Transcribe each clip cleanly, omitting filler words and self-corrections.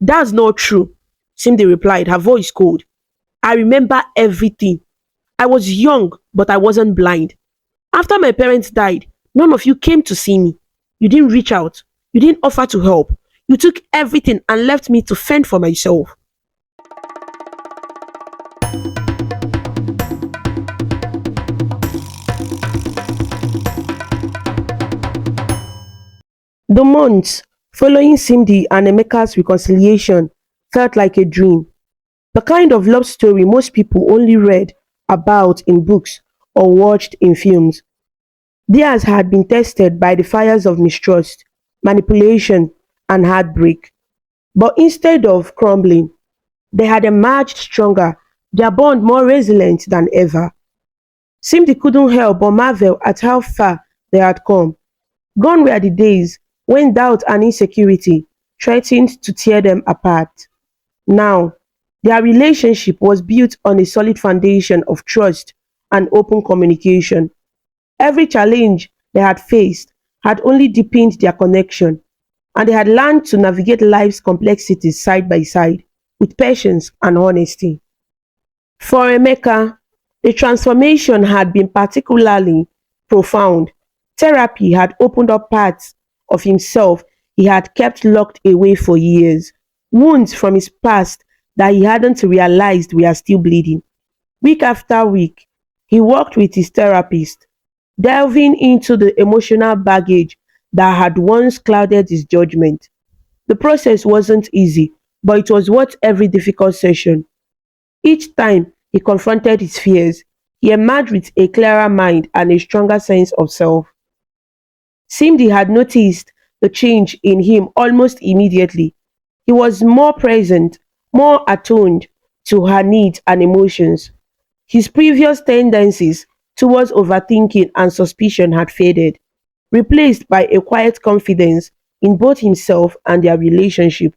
That's not true, Cindy replied, her voice cold. I remember everything. I was young, but I wasn't blind. After my parents died, none of you came to see me. You didn't reach out. You didn't offer to help. You took everything and left me to fend for myself. The months following Cindy and Emeka's reconciliation felt like a dream. The kind of love story most people only read about in books or watched in films. Theirs had been tested by the fires of mistrust, manipulation, and heartbreak. But instead of crumbling, they had emerged stronger, their bond more resilient than ever. Cindy couldn't help but marvel at how far they had come. Gone were the days when doubt and insecurity threatened to tear them apart. Now, their relationship was built on a solid foundation of trust and open communication. Every challenge they had faced had only deepened their connection, and they had learned to navigate life's complexities side by side with patience and honesty. For Emeka, the transformation had been particularly profound. Therapy had opened up parts of himself he had kept locked away for years, wounds from his past that he hadn't realized were still bleeding. Week after week, he worked with his therapist, delving into the emotional baggage that had once clouded his judgment. The process wasn't easy, but it was worth every difficult session. Each time he confronted his fears, he emerged with a clearer mind and a stronger sense of self. Cindy had noticed the change in him almost immediately. He was more present, more attuned to her needs and emotions. His previous tendencies towards overthinking and suspicion had faded, replaced by a quiet confidence in both himself and their relationship.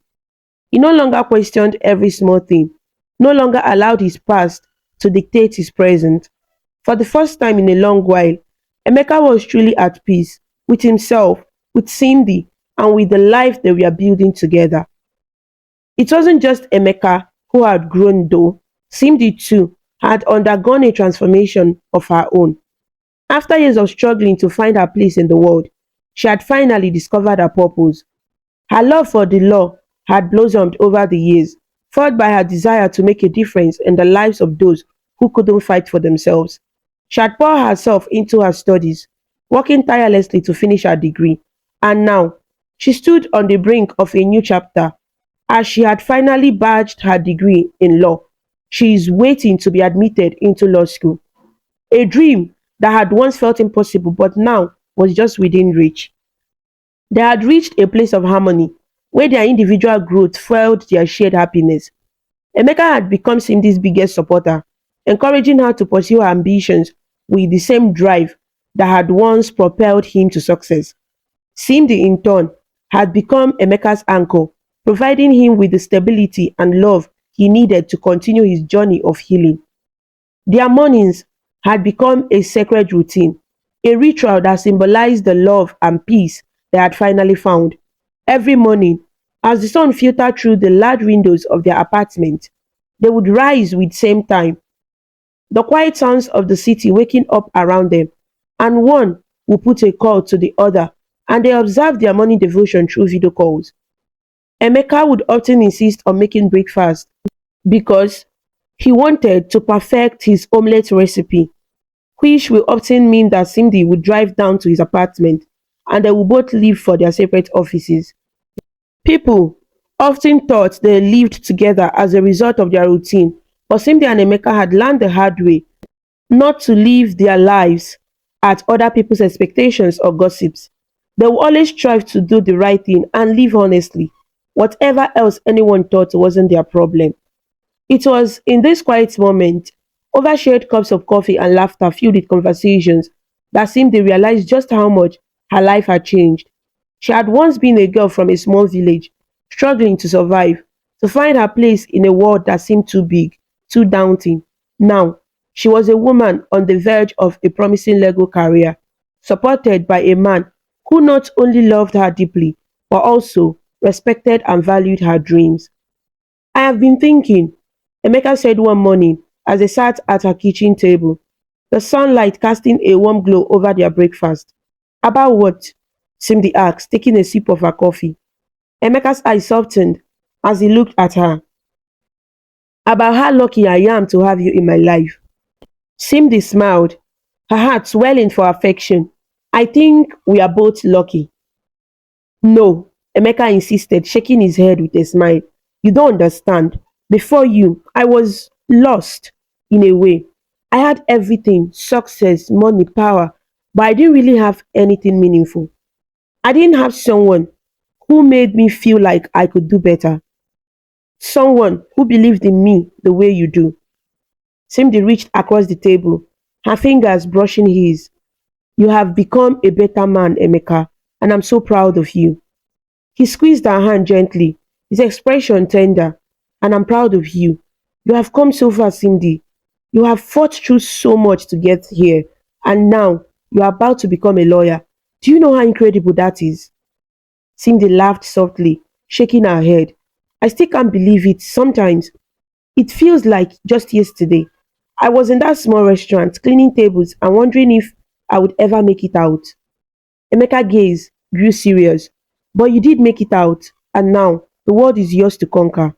He no longer questioned every small thing, no longer allowed his past to dictate his present. For the first time in a long while, Emeka was truly at peace with himself, with Cindy, and with the life they were building together. It wasn't just Emeka who had grown though, Cindy too had undergone a transformation of her own. After years of struggling to find her place in the world, she had finally discovered her purpose. Her love for the law had blossomed over the years, fueled by her desire to make a difference in the lives of those who couldn't fight for themselves. She had poured herself into her studies, working tirelessly to finish her degree, and now she stood on the brink of a new chapter. As she had finally badged her degree in law, she is waiting to be admitted into law school. A dream that had once felt impossible but now was just within reach. They had reached a place of harmony where their individual growth fueled their shared happiness. Emeka had become Cindy's biggest supporter, encouraging her to pursue her ambitions with the same drive that had once propelled him to success. Cindy, in turn, had become Emeka's anchor, providing him with the stability and love he needed to continue his journey of healing. Their mornings had become a sacred routine, a ritual that symbolized the love and peace they had finally found. Every morning, as the sun filtered through the large windows of their apartment, they would rise with same time, the quiet sounds of the city waking up around them, and one would put a call to the other, and they observed their morning devotion through video calls. Emeka would often insist on making breakfast because he wanted to perfect his omelette recipe, which will often mean that Cindy would drive down to his apartment and they would both leave for their separate offices. People often thought they lived together as a result of their routine, but Cindy and Emeka had learned the hard way not to live their lives at other people's expectations or gossips. They will always strive to do the right thing and live honestly. Whatever else anyone thought wasn't their problem. It was in this quiet moment, over shared cups of coffee and laughter filled with conversations, that Cindy realized just how much her life had changed. She had once been a girl from a small village, struggling to survive, to find her place in a world that seemed too big, too daunting. Now, she was a woman on the verge of a promising legal career, supported by a man who not only loved her deeply, but also respected and valued her dreams. I have been thinking, Emeka said one morning as they sat at her kitchen table, the sunlight casting a warm glow over their breakfast. About what? Cindy asked, taking a sip of her coffee. Emeka's eyes softened as he looked at her. About how lucky I am to have you in my life. Cindy smiled, her heart swelling for affection. I think we are both lucky. No, Emeka insisted, shaking his head with a smile. You don't understand. Before you, I was lost in a way. I had everything success, money, power, but I didn't really have anything meaningful. I didn't have someone who made me feel like I could do better. Someone who believed in me the way you do. Cindy reached across the table, her fingers brushing his. You have become a better man, Emeka, and I'm so proud of you. He squeezed her hand gently, his expression tender. And I'm proud of you. You have come so far, Cindy. You have fought through so much to get here, and now you are about to become a lawyer. Do you know how incredible that is? Cindy laughed softly, shaking her head. I still can't believe it. Sometimes it feels like just yesterday. I was in that small restaurant cleaning tables and wondering if I would ever make it out. Emeka gaze grew serious. But you did make it out, and now the world is yours to conquer.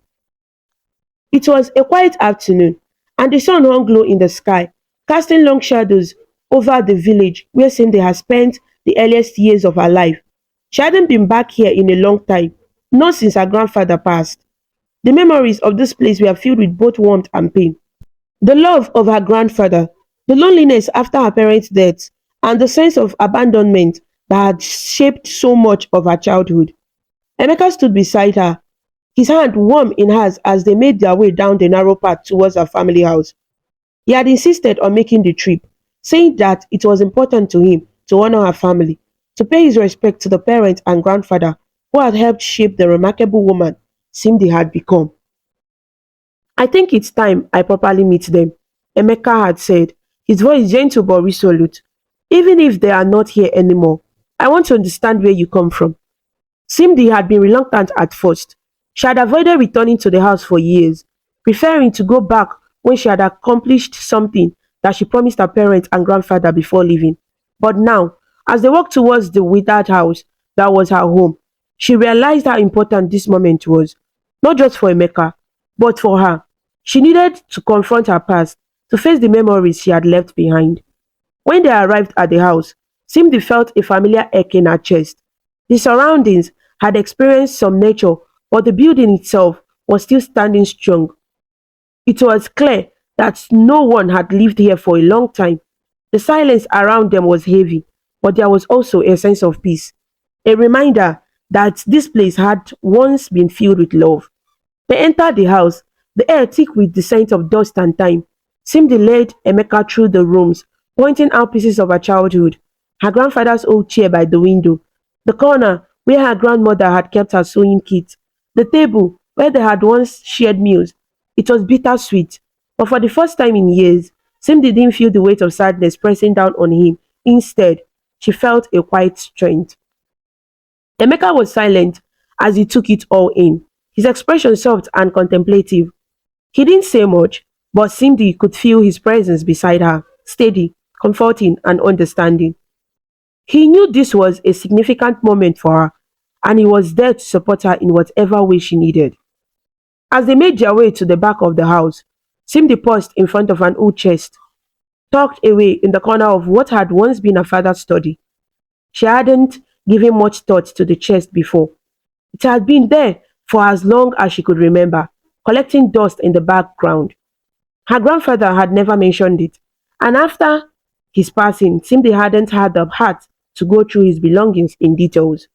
It was a quiet afternoon, and the sun hung low in the sky, casting long shadows over the village where Cindy had spent the earliest years of her life. She hadn't been back here in a long time, not since her grandfather passed. The memories of this place were filled with both warmth and pain. The love of her grandfather, the loneliness after her parents' death, and the sense of abandonment that had shaped so much of her childhood. Emeka stood beside her, his hand warm in hers as they made their way down the narrow path towards her family house. He had insisted on making the trip, saying that it was important to him to honor her family, to pay his respect to the parents and grandfather who had helped shape the remarkable woman Cindy had become. I think it's time I properly meet them, Emeka had said, his voice gentle but resolute. Even if they are not here anymore, I want to understand where you come from. Cindy had been reluctant at first. She had avoided returning to the house for years, preferring to go back when she had accomplished something that she promised her parents and grandfather before leaving. But now, as they walked towards the withered house that was her home, she realized how important this moment was, not just for Emeka, but for her. She needed to confront her past, to face the memories she had left behind. When they arrived at the house, Cindy felt a familiar ache in her chest. The surroundings had experienced some nature, but the building itself was still standing strong. It was clear that no one had lived here for a long time. The silence around them was heavy, but there was also a sense of peace, a reminder that this place had once been filled with love. They entered the house, the air thick with the scent of dust and time. Cindy led Emeka through the rooms, pointing out pieces of her childhood, her grandfather's old chair by the window, the corner where her grandmother had kept her sewing kit, the table where they had once shared meals. It was bittersweet, but for the first time in years, Cindy didn't feel the weight of sadness pressing down on him. Instead, she felt a quiet strength. Emeka was silent as he took it all in, his expression soft and contemplative. He didn't say much, but Cindy could feel his presence beside her, steady, comforting, and understanding. He knew this was a significant moment for her, and he was there to support her in whatever way she needed. As they made their way to the back of the house, Cindy paused in front of an old chest, tucked away in the corner of what had once been her father's study. She hadn't given much thought to the chest before. It had been there for as long as she could remember, collecting dust in the background. Her grandfather had never mentioned it, and after his passing, Cindy hadn't had the heart to go through his belongings in details.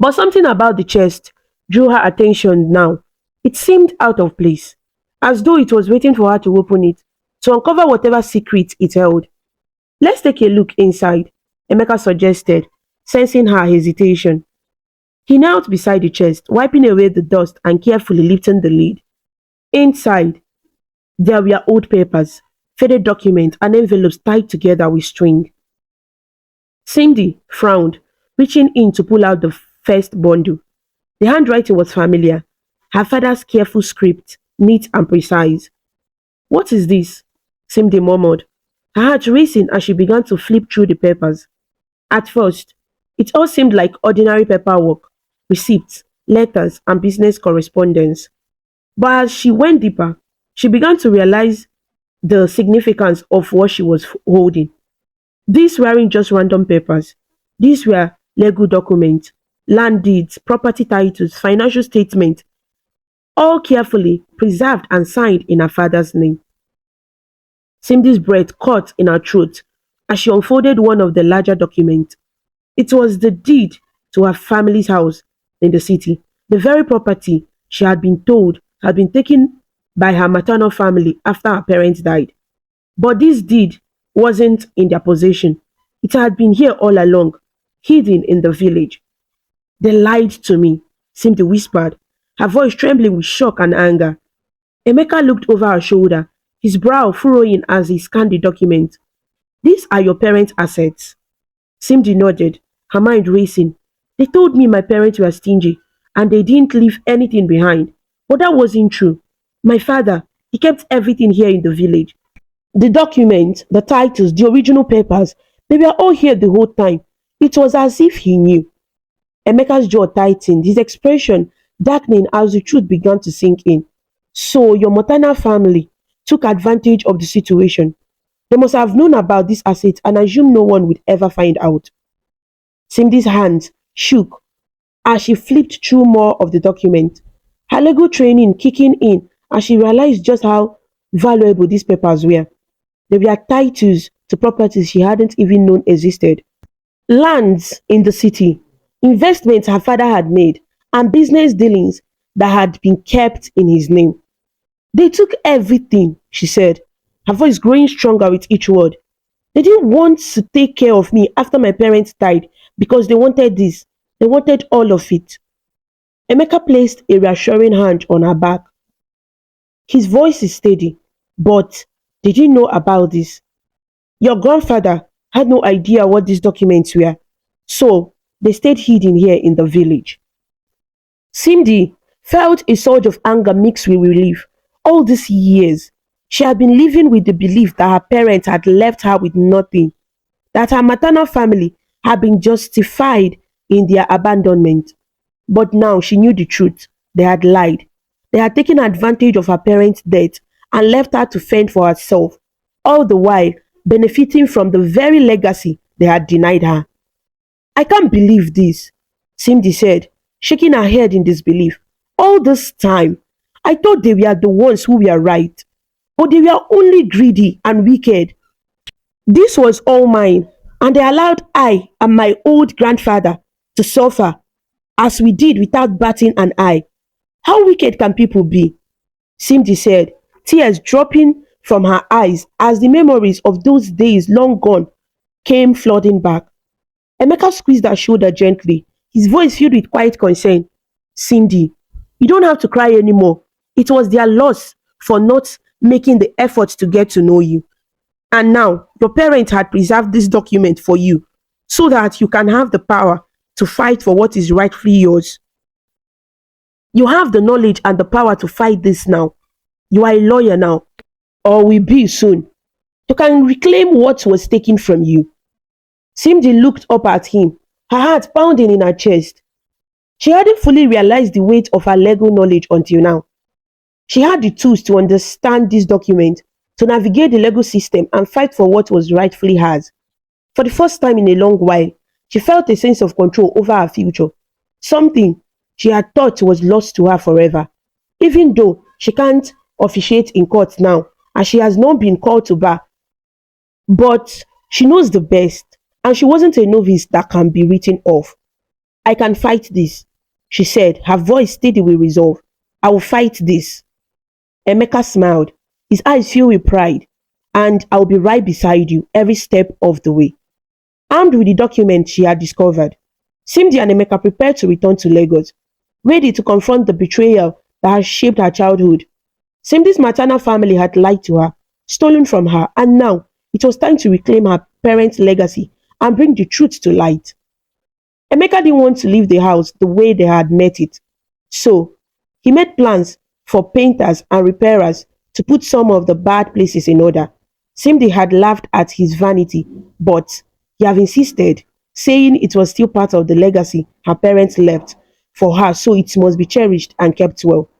But something about the chest drew her attention now. It seemed out of place, as though it was waiting for her to open it, to uncover whatever secret it held. Let's take a look inside, Emeka suggested, sensing her hesitation. He knelt beside the chest, wiping away the dust and carefully lifting the lid. Inside, there were old papers, faded documents, and envelopes tied together with string. Cindy frowned, reaching in to pull out the first bundle. The handwriting was familiar. Her father's careful script, neat and precise. What is this? Simdi murmured, her heart racing as she began to flip through the papers. At first, it all seemed like ordinary paperwork, receipts, letters, and business correspondence. But as she went deeper, she began to realize the significance of what she was holding. These weren't just random papers. These were legal documents, land deeds, property titles, financial statements, all carefully preserved and signed in her father's name. Cindy's breath caught in her throat as she unfolded one of the larger documents. It was the deed to her family's house in the city, the very property she had been told had been taken by her maternal family after her parents died. But this deed wasn't in their possession. It had been here all along, hidden in the village. They lied to me, Cindy whispered, her voice trembling with shock and anger. Emeka looked over her shoulder, his brow furrowing as he scanned the document. These are your parents' assets. Cindy nodded, her mind racing. They told me my parents were stingy and they didn't leave anything behind. But that wasn't true. My father, he kept everything here in the village. The documents, the titles, the original papers, they were all here the whole time. It was as if he knew. Emeka's jaw tightened, his expression darkening as the truth began to sink in. So your maternal family took advantage of the situation. They must have known about this asset and assumed no one would ever find out. Cindy's hands shook as she flipped through more of the document, her legal training kicking in as she realized just how valuable these papers were. They were titles to properties she hadn't even known existed. Lands in the city, investments her father had made, and business dealings that had been kept in his name. They took everything, she said, her voice growing stronger with each word. They didn't want to take care of me after my parents died because they wanted this. They wanted all of it. Emeka placed a reassuring hand on her back. His voice is steady, but did you know about this? Your grandfather had no idea what these documents were, so they stayed hidden here in the village. Cindy felt a surge of anger mixed with relief. All these years, she had been living with the belief that her parents had left her with nothing, that her maternal family had been justified in their abandonment. But now she knew the truth. They had lied. They had taken advantage of her parents' death and left her to fend for herself, all the while benefiting from the very legacy they had denied her. I can't believe this, Cindy said, shaking her head in disbelief. All this time, I thought they were the ones who were right, but they were only greedy and wicked. This was all mine, and they allowed I and my old grandfather to suffer as we did without batting an eye. How wicked can people be? Cindy said, tears dropping from her eyes as the memories of those days long gone came flooding back. Emeka squeezed her shoulder gently, his voice filled with quiet concern. Cindy, you don't have to cry anymore. It was their loss for not making the effort to get to know you. And now, your parents had preserved this document for you so that you can have the power to fight for what is rightfully yours. You have the knowledge and the power to fight this now. You are a lawyer now, or will be soon. You can reclaim what was taken from you. Cindy looked up at him, her heart pounding in her chest. She hadn't fully realized the weight of her legal knowledge until now. She had the tools to understand this document, to navigate the legal system and fight for what was rightfully hers. For the first time in a long while, she felt a sense of control over her future, something she had thought was lost to her forever. Even though she can't officiate in court now, and she has not been called to bar, but she knows the best, and she wasn't a novice that can be written off. I can fight this, she said, her voice steady with resolve. I will fight this. Emeka smiled, his eyes filled with pride. And I'll be right beside you every step of the way. Armed with the document she had discovered, Cindy and Emeka prepared to return to Lagos, ready to confront the betrayal that had shaped her childhood. Cindy's maternal family had lied to her, stolen from her, and now it was time to reclaim her parents' legacy and bring the truth to light. Emeka didn't want to leave the house the way they had met it. So he made plans for painters and repairers to put some of the bad places in order. Simdi had laughed at his vanity, but he had insisted, saying it was still part of the legacy her parents left for her, so it must be cherished and kept well.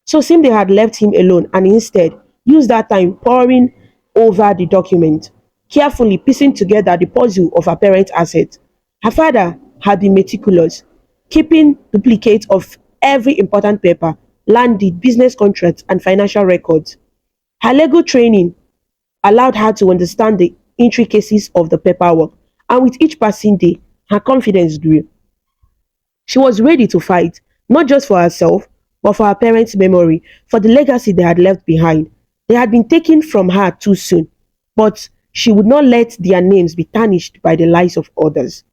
So Simde had left him alone and instead used that time poring over the document, carefully piecing together the puzzle of her parents' assets. Her father had been meticulous, keeping duplicates of every important paper, land deed, business contracts, and financial records. Her legal training allowed her to understand the intricacies of the paperwork, and with each passing day, her confidence grew. She was ready to fight, not just for herself, but for her parents' memory, for the legacy they had left behind. They had been taken from her too soon, but she would not let their names be tarnished by the lies of others.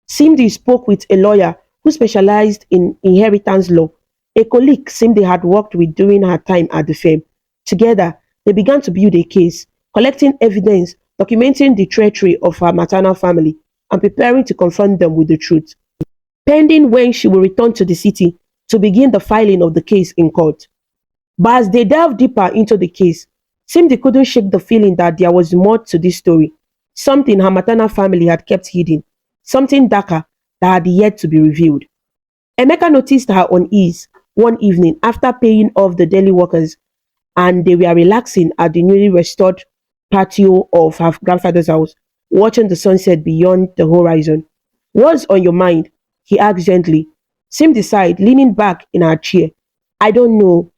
Simdi spoke with a lawyer who specialized in inheritance law, a colleague Simdi had worked with during her time at the firm. Together, they began to build a case, collecting evidence, documenting the treachery of her maternal family, and preparing to confront them with the truth pending when she will return to the city to begin the filing of the case in court. But as they delved deeper into the case, Simdi couldn't shake the feeling that there was more to this story, something her maternal family had kept hidden, something darker that had yet to be revealed. Emeka noticed her unease one evening after paying off the daily workers and they were relaxing at the newly restored patio of her grandfather's house, watching the sunset beyond the horizon. What's on your mind? He asked gently. Sim sighed, leaning back in her chair. I don't know.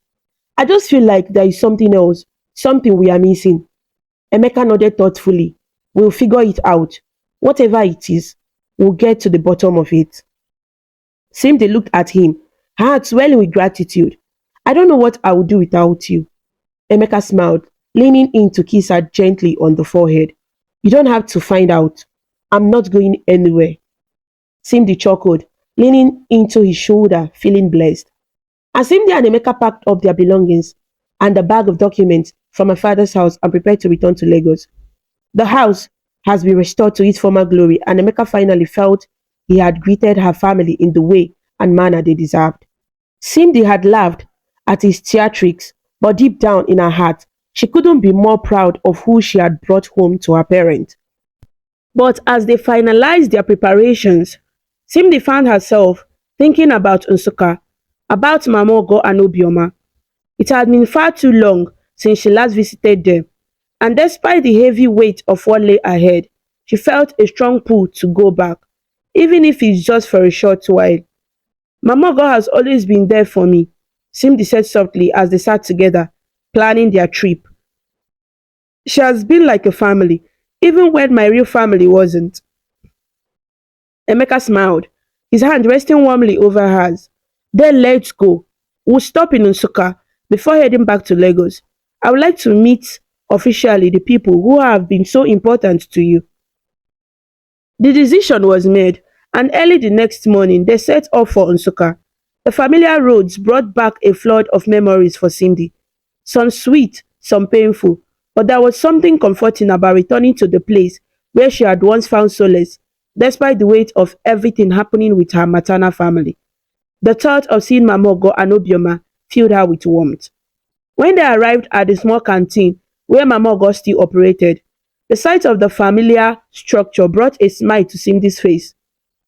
I just feel like there is something else, something we are missing. Emeka nodded thoughtfully. We'll figure it out. Whatever it is, we'll get to the bottom of it. Simde looked at him, her heart swelling with gratitude. I don't know what I would do without you. Emeka smiled, leaning in to kiss her gently on the forehead. You don't have to find out. I'm not going anywhere. Simdi chuckled, leaning into his shoulder, feeling blessed. As Simdi and Emeka packed up their belongings and the bag of documents from her father's house and prepared to return to Lagos, the house has been restored to its former glory and Emeka finally felt he had greeted her family in the way and manner they deserved. Cindy had laughed at his theatrics, but deep down in her heart, she couldn't be more proud of who she had brought home to her parents. But as they finalized their preparations, Cindy found herself thinking about Nsukka, about Mamogo and Obioma. It had been far too long since she last visited them, and despite the heavy weight of what lay ahead, she felt a strong pull to go back, even if it's just for a short while. Mamogo has always been there for me, Simdi said softly as they sat together, planning their trip. She has been like a family, even when my real family wasn't. Emeka smiled, his hand resting warmly over hers. Then let's go. We'll stop in Nsukka before heading back to Lagos. I would like to meet officially the people who have been so important to you. The decision was made, and early the next morning they set off for Nsukka. The familiar roads brought back a flood of memories for Cindy, some sweet, some painful, but there was something comforting about returning to the place where she had once found solace, despite the weight of everything happening with her maternal family. The thought of seeing Mamogo and Obioma filled her with warmth. When they arrived at the small canteen where Mamogo still operated, the sight of the familiar structure brought a smile to Cindy's face.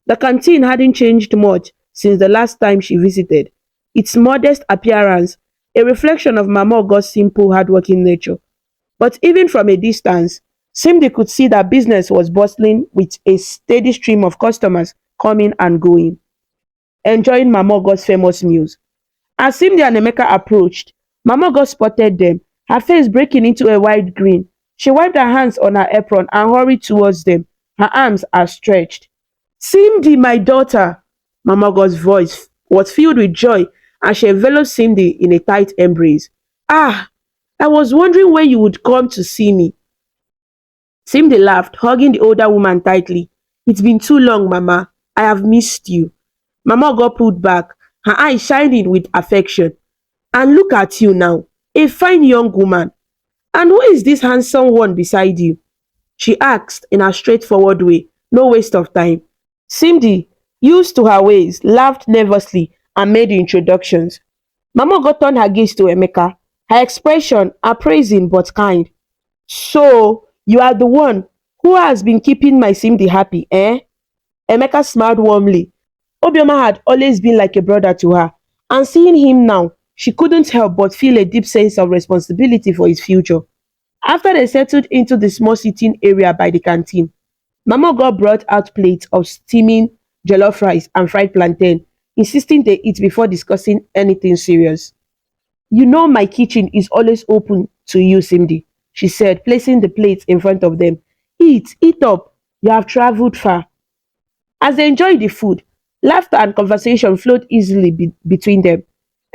The canteen hadn't changed much since the last time she visited, its modest appearance a reflection of Mamogo's simple, hardworking nature. But even from a distance, Cindy could see that business was bustling with a steady stream of customers coming and going, enjoying Mamogo's famous meals. As Cindy and Emeka approached, Mamogo spotted them, her face breaking into a wide grin. She wiped her hands on her apron and hurried towards them, her arms outstretched. Cindy, my daughter! Mamogo's voice was filled with joy as she enveloped Cindy in a tight embrace. Ah, I was wondering when you would come to see me. Cindy laughed, hugging the older woman tightly. It's been too long, Mama. I have missed you. Mamogo pulled back, her eyes shining with affection. And look at you now, a fine young woman. And who is this handsome one beside you? She asked in a straightforward way, no waste of time. Cindy, used to her ways, laughed nervously and made introductions. Mama got turned her gaze to Emeka, her expression appraising but kind. So, you are the one who has been keeping my Simdi happy, eh? Emeka smiled warmly. Obioma had always been like a brother to her, and seeing him now, she couldn't help but feel a deep sense of responsibility for his future. After they settled into the small sitting area by the canteen, Mama God brought out plates of steaming jollof rice and fried plantain, insisting they eat before discussing anything serious. You know my kitchen is always open to you, Cindy, she said, placing the plates in front of them. Eat up. You have traveled far. As they enjoyed the food, laughter and conversation flowed easily between them.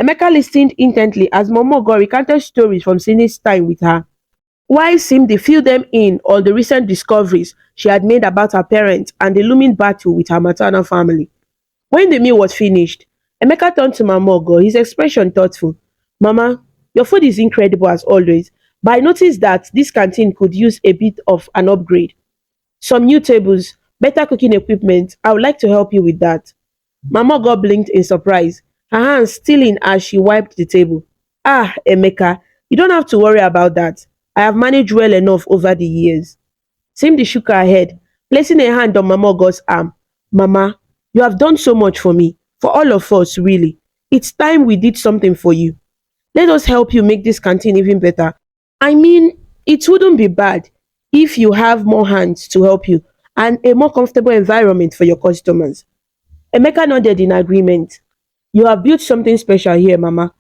Emeka listened intently as Momogo recounted stories from Cindy's time with her, while Cindy filled them in on the recent discoveries she had made about her parents and the looming battle with her maternal family. When the meal was finished, Emeka turned to Mamogo, his expression thoughtful. Mama, your food is incredible as always, but I noticed that this canteen could use a bit of an upgrade. Some new tables, better cooking equipment. I would like to help you with that. Mama God blinked in surprise, her hands stealing as she wiped the table. Ah, Emeka, you don't have to worry about that. I have managed well enough over the years. Cindy shook her head, placing a hand on Mama God's arm. Mama, you have done so much for me, for all of us, really. It's time we did something for you. Let us help you make this canteen even better. I mean, it wouldn't be bad if you have more hands to help you and a more comfortable environment for your customers. Emeka nodded in agreement. You have built something special here, Mama.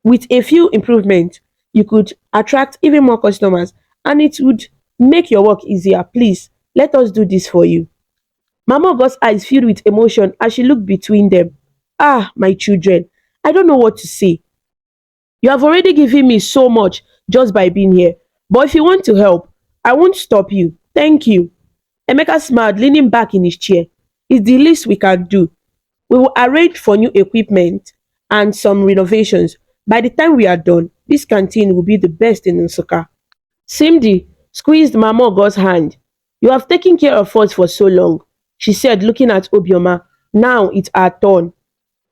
With a few improvements, you could attract even more customers and it would make your work easier. Please, let us do this for you. Mama God's eyes filled with emotion as she looked between them. Ah, my children, I don't know what to say. You have already given me so much just by being here. But if you want to help, I won't stop you. Thank you. Emeka smiled, leaning back in his chair. It's the least we can do. We will arrange for new equipment and some renovations. By the time we are done, this canteen will be the best in Nsukka. Simdi squeezed Mama Ogo's hand. You have taken care of us for so long, she said, looking at Obioma. Now it's our turn.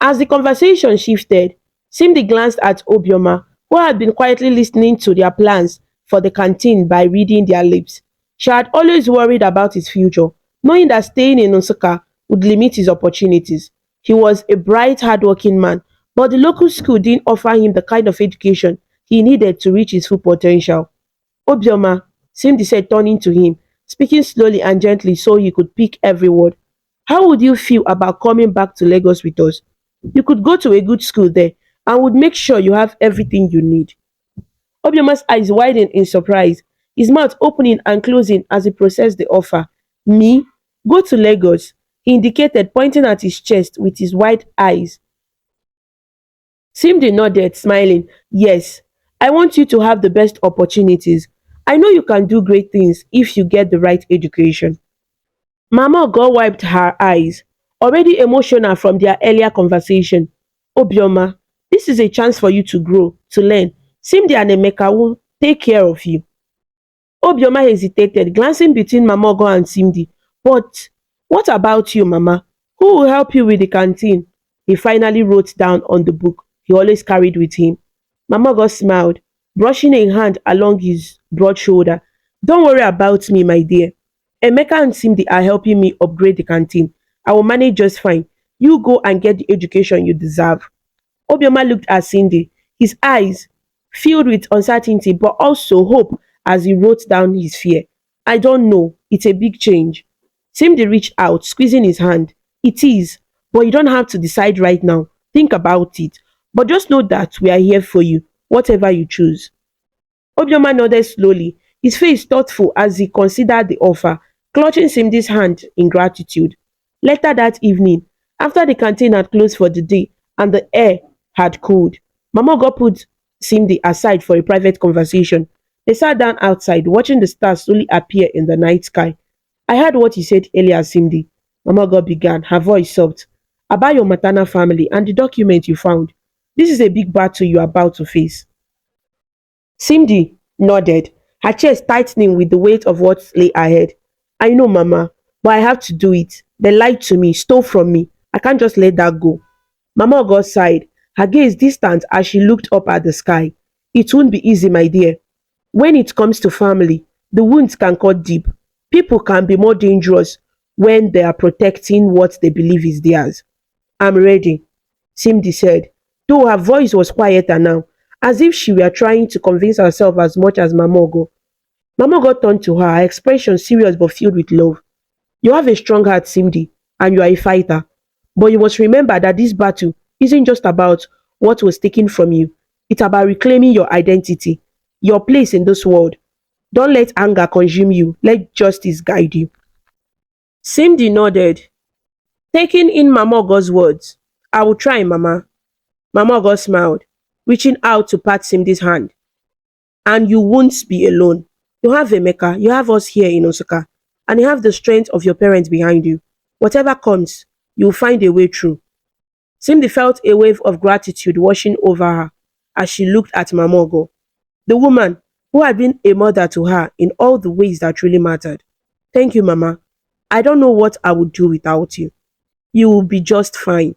As the conversation shifted, Simdi glanced at Obioma, who had been quietly listening to their plans for the canteen by reading their lips. She had always worried about his future, knowing that staying in Osaka would limit his opportunities. He was a bright, hardworking man, but the local school didn't offer him the kind of education he needed to reach his full potential. Obioma, Simdi said, turning to him, speaking slowly and gently so he could pick every word. How would you feel about coming back to Lagos with us? You could go to a good school there and would make sure you have everything you need. Obioma's eyes widened in surprise, his mouth opening and closing as he processed the offer. Me? Go to Lagos, he indicated, pointing at his chest with his wide eyes. Simdi nodded, smiling. Yes, I want you to have the best opportunities. I know you can do great things if you get the right education. Mama Ogo wiped her eyes, already emotional from their earlier conversation. Obioma, this is a chance for you to grow, to learn. Simdi and Emeka will take care of you. Obioma hesitated, glancing between Mama Ogo and Simdi. But what about you, Mama? Who will help you with the canteen? He finally wrote down on the book he always carried with him. Mama Ogo smiled, brushing a hand along his broad shoulder. Don't worry about me, my dear. Emeka and Simdi are helping me upgrade the canteen. I will manage just fine. You go and get the education you deserve. Obioma looked at Cindy, his eyes filled with uncertainty but also hope as he wrote down his fear. I don't know. It's a big change. Cindy reached out, squeezing his hand. It is, but you don't have to decide right now. Think about it. But just know that we are here for you, whatever you choose. Obioma nodded slowly, his face thoughtful as he considered the offer, clutching Cindy's hand in gratitude. Later that evening, after the canteen had closed for the day and the air had cooled, Mama Ogo put Cindy aside for a private conversation. They sat down outside, watching the stars slowly appear in the night sky. I heard what you said earlier, Cindy. Mama Ogo began, her voice soft. About your maternal family and the document you found. This is a big battle you are about to face. Cindy nodded, her chest tightening with the weight of what lay ahead. I know, Mama, but I have to do it. They lied to me, stole from me. I can't just let that go. Mama Ogo sighed, her gaze distant as she looked up at the sky. It won't be easy, my dear. When it comes to family, the wounds can cut deep. People can be more dangerous when they are protecting what they believe is theirs. I'm ready, Cindy said, though her voice was quieter now, as if she were trying to convince herself as much as Mamogo. Mamogo turned to her expression serious but filled with love. You have a strong heart, Cindy, and you are a fighter. But you must remember that this battle isn't just about what was taken from you. It's about reclaiming your identity, your place in this world. Don't let anger consume you. Let justice guide you. Cindy nodded, taking in Mama Ogo's words. I will try, Mama. Mama Ogo smiled, reaching out to pat Cindy's hand. And you won't be alone. You have Emeka, you have us here in Osaka, and you have the strength of your parents behind you. Whatever comes, you'll find a way through. Cindy felt a wave of gratitude washing over her as she looked at Mamogo, the woman who had been a mother to her in all the ways that really mattered. Thank you, Mama. I don't know what I would do without you. You will be just fine,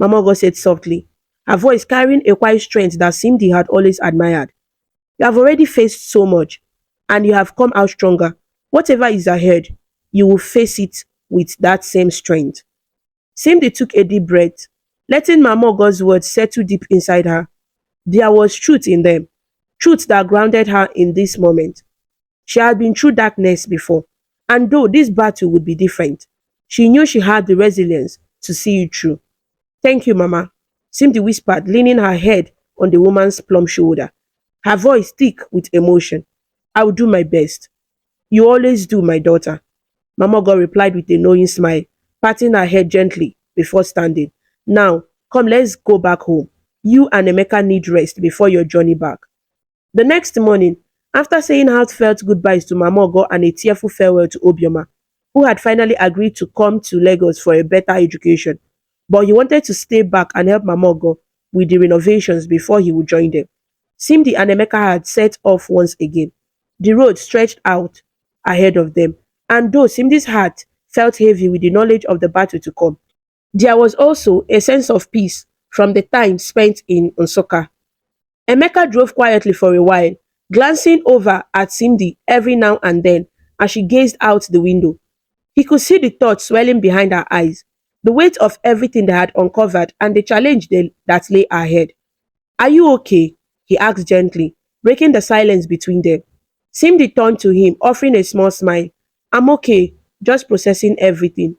Mamogo said softly, her voice carrying a quiet strength that Cindy had always admired. You have already faced so much, and you have come out stronger. Whatever is ahead, you will face it with that same strength. Cindy took a deep breath, letting Mama Ogo's words settle deep inside her. There was truth in them, truth that grounded her in this moment. She had been through darkness before, and though this battle would be different, she knew she had the resilience to see it through. Thank you, Mama, Cindy whispered, leaning her head on the woman's plump shoulder, her voice thick with emotion. I will do my best. You always do, my daughter, Mama Ogo replied with a knowing smile, patting her head gently before standing. Now, come, let's go back home. You and Emeka need rest before your journey back. The next morning, after saying heartfelt goodbyes to Mama Ogo and a tearful farewell to Obioma, who had finally agreed to come to Lagos for a better education, but he wanted to stay back and help Mama Ogo with the renovations before he would join them. Simdi and Emeka had set off once again. The road stretched out ahead of them, and though Simdi's heart felt heavy with the knowledge of the battle to come, there was also a sense of peace from the time spent in Nsukka. Emeka drove quietly for a while, glancing over at Simdi every now and then as she gazed out the window. He could see the thoughts swelling behind her eyes, the weight of everything they had uncovered and the challenge that lay ahead. Are you okay? He asked gently, breaking the silence between them. Simdi turned to him, offering a small smile. I'm okay, just processing everything.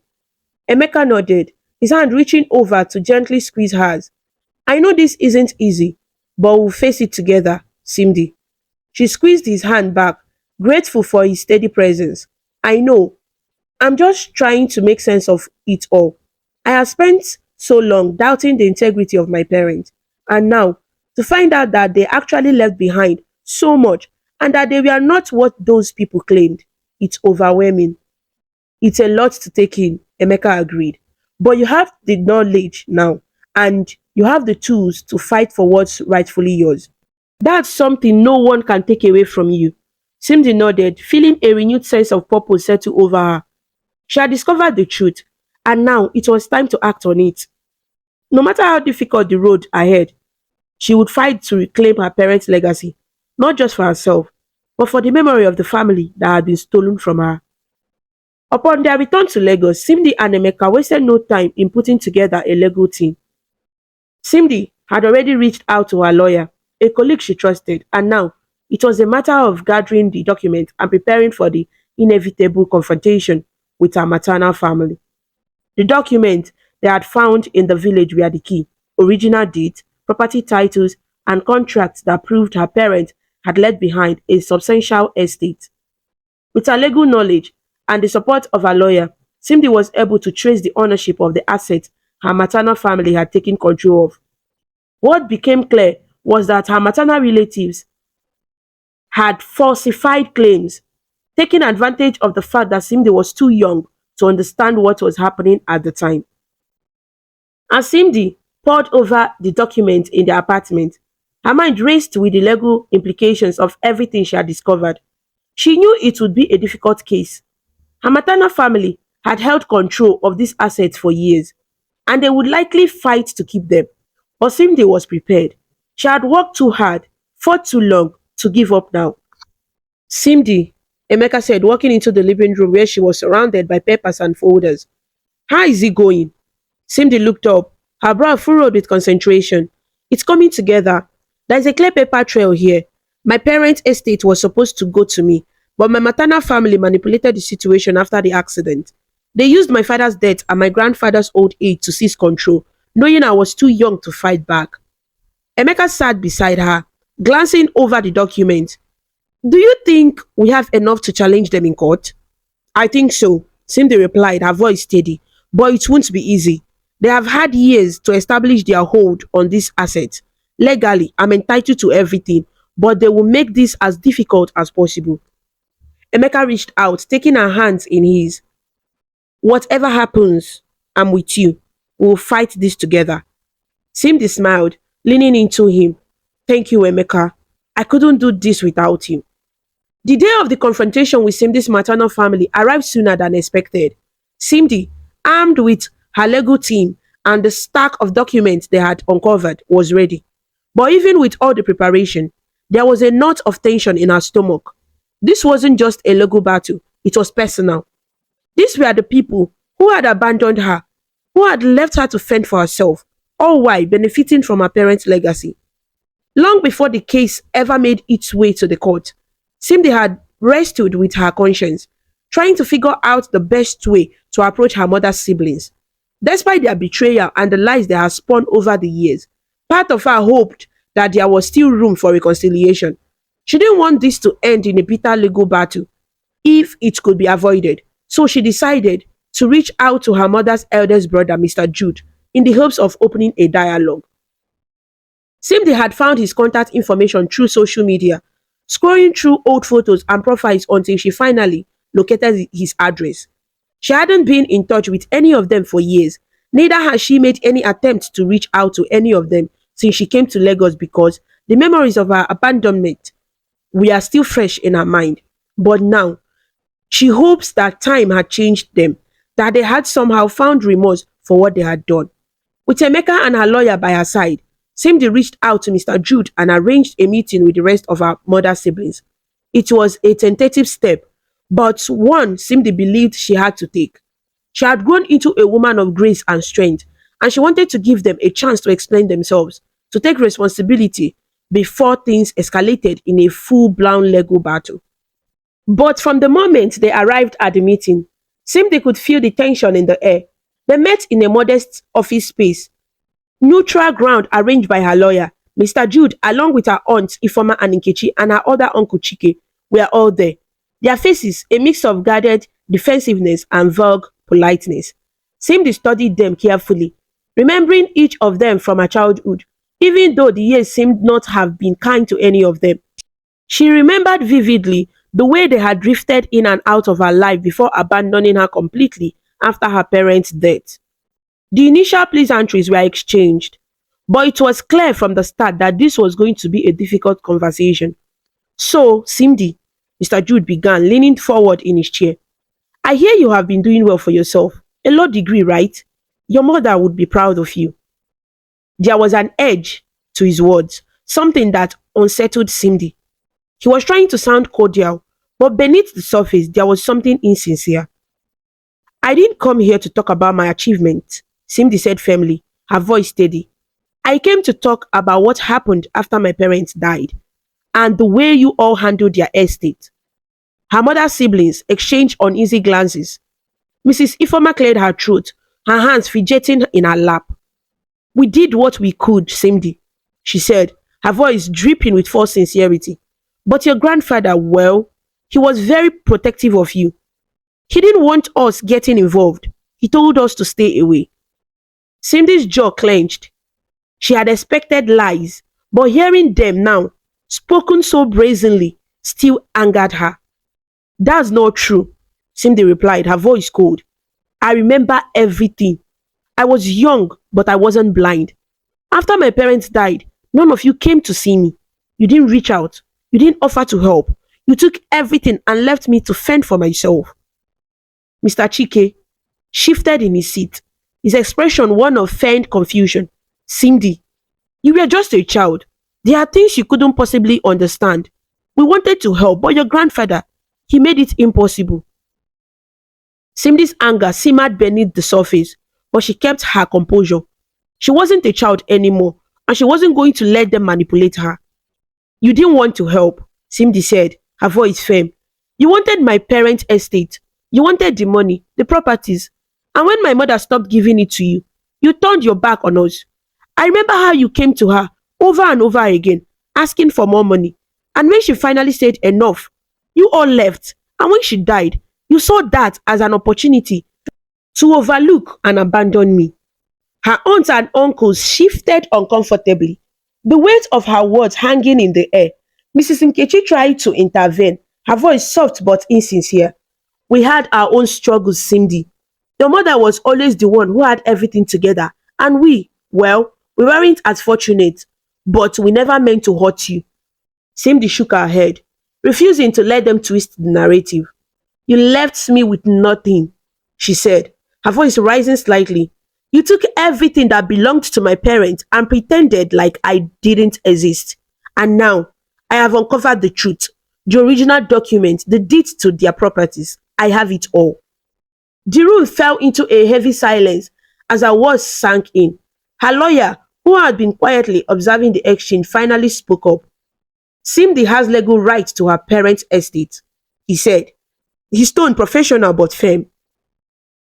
Emeka nodded, his hand reaching over to gently squeeze hers. I know this isn't easy, but we'll face it together, Simdi. She squeezed his hand back, grateful for his steady presence. I know. I'm just trying to make sense of it all. I have spent so long doubting the integrity of my parents, and now to find out that they actually left behind so much and that they were not what those people claimed, it's overwhelming. It's a lot to take in, Emeka agreed. But you have the knowledge now, and you have the tools to fight for what's rightfully yours. That's something no one can take away from you. Simdi nodded, feeling a renewed sense of purpose settle over her. She had discovered the truth, and now it was time to act on it. No matter how difficult the road ahead, she would fight to reclaim her parents' legacy, not just for herself, but for the memory of the family that had been stolen from her. Upon their return to Lagos, Simdi and Emeka wasted no time in putting together a legal team. Simdi had already reached out to her lawyer, a colleague she trusted, and now it was a matter of gathering the documents and preparing for the inevitable confrontation with her maternal family. The documents they had found in the village were the key: original deeds, property titles, and contracts that proved her parents had left behind a substantial estate. With her legal knowledge and the support of her lawyer, Simdi was able to trace the ownership of the assets her maternal family had taken control of. What became clear was that her maternal relatives had falsified claims, taking advantage of the fact that Simdi was too young to understand what was happening at the time. As Simdi pored over the documents in the apartment, her mind raced with the legal implications of everything she had discovered. She knew it would be a difficult case. Her maternal family had held control of these assets for years, and they would likely fight to keep them. But Simdi was prepared. She had worked too hard, fought too long to give up now. Simdi, Emeka said, walking into the living room where she was surrounded by papers and folders. How is it going? Simdi looked up, her brow furrowed with concentration. It's coming together. There's a clear paper trail here. My parents' estate was supposed to go to me, but my maternal family manipulated the situation after the accident. They used my father's death and my grandfather's old age to seize control, knowing I was too young to fight back. Emeka sat beside her, glancing over the document. Do you think we have enough to challenge them in court? I think so, Cindy replied, her voice steady. But it won't be easy. They have had years to establish their hold on this asset. Legally, I'm entitled to everything, but they will make this as difficult as possible. Emeka reached out, taking her hands in his. Whatever happens, I'm with you. We'll fight this together. Cindy smiled, leaning into him. Thank you, Emeka. I couldn't do this without you. The day of the confrontation with Simdi's maternal family arrived sooner than expected. Simdi, armed with her Lego team and the stack of documents they had uncovered, was ready. But even with all the preparation, there was a knot of tension in her stomach. This wasn't just a Lego battle, it was personal. These were the people who had abandoned her, who had left her to fend for herself, all while benefiting from her parents' legacy. Long before the case ever made its way to the court, Simdi had wrestled with her conscience, trying to figure out the best way to approach her mother's siblings. Despite their betrayal and the lies they had spun over the years, part of her hoped that there was still room for reconciliation. She didn't want this to end in a bitter legal battle, if it could be avoided. So she decided to reach out to her mother's eldest brother, Mr. Jude, in the hopes of opening a dialogue. Simdi had found his contact information through social media, scrolling through old photos and profiles until she finally located his address. She hadn't been in touch with any of them for years, neither had she made any attempt to reach out to any of them since she came to Lagos because the memories of her abandonment were still fresh in her mind. But now, she hopes that time had changed them, that they had somehow found remorse for what they had done. With Emeka and her lawyer by her side, Simdi reached out to Mr. Jude and arranged a meeting with the rest of her mother's siblings. It was a tentative step, but one Simdi believed she had to take. She had grown into a woman of grace and strength, and she wanted to give them a chance to explain themselves, to take responsibility before things escalated in a full-blown legal battle. But from the moment they arrived at the meeting, Simdi could feel the tension in the air. They met in a modest office space, neutral ground arranged by her lawyer. Mr. Jude, along with her aunt Ifoma and Nkechi and her other uncle Chike, were all there. Their faces, a mix of guarded defensiveness and vague politeness. Simdi studied them carefully, remembering each of them from her childhood, even though the years seemed not to have been kind to any of them. She remembered vividly the way they had drifted in and out of her life before abandoning her completely after her parents' death. The initial pleasantries were exchanged, but it was clear from the start that this was going to be a difficult conversation. So, Simdi, Mr. Jude began, leaning forward in his chair. I hear you have been doing well for yourself. A law degree, right? Your mother would be proud of you. There was an edge to his words, something that unsettled Simdi. He was trying to sound cordial, but beneath the surface there was something insincere. I didn't come here to talk about my achievements, Simdi said firmly, her voice steady. I came to talk about what happened after my parents died, and the way you all handled their estate. Her mother's siblings exchanged uneasy glances. Mrs. Ifoma cleared her throat, her hands fidgeting in her lap. We did what we could, Simdi, she said, her voice dripping with false sincerity. But your grandfather, well, he was very protective of you. He didn't want us getting involved. He told us to stay away. Cindy's jaw clenched. She had expected lies, but hearing them now, spoken so brazenly, still angered her. That's not true, Cindy replied, her voice cold. I remember everything. I was young, but I wasn't blind. After my parents died, none of you came to see me. You didn't reach out. You didn't offer to help. You took everything and left me to fend for myself. Mr. Chike shifted in his seat. his expression one of feigned confusion. Cindy, you were just a child. There are things you couldn't possibly understand. We wanted to help, but your grandfather, he made it impossible. Cindy's anger simmered beneath the surface, but she kept her composure. She wasn't a child anymore, and she wasn't going to let them manipulate her. You didn't want to help, Cindy said, her voice firm. You wanted my parents' estate. You wanted the money, the properties. And when my mother stopped giving it to you, you turned your back on us. I remember how you came to her over and over again, asking for more money. And when she finally said enough, you all left. And when she died, you saw that as an opportunity to overlook and abandon me. Her aunts and uncles shifted uncomfortably, the weight of her words hanging in the air. Mrs. Nkechi tried to intervene, her voice soft but insincere. We had our own struggles, Cindy. Your mother was always the one who had everything together, and well, we weren't as fortunate, but we never meant to hurt you. Cindy shook her head, refusing to let them twist the narrative. You left me with nothing, she said, her voice rising slightly. You took everything that belonged to my parents and pretended like I didn't exist. And now, I have uncovered the truth. The original document, the deeds to their properties. I have it all. The room fell into a heavy silence as her words sank in. Her lawyer, who had been quietly observing the exchange, finally spoke up. Cindy has legal right to her parents' estate, he said, his tone professional but firm.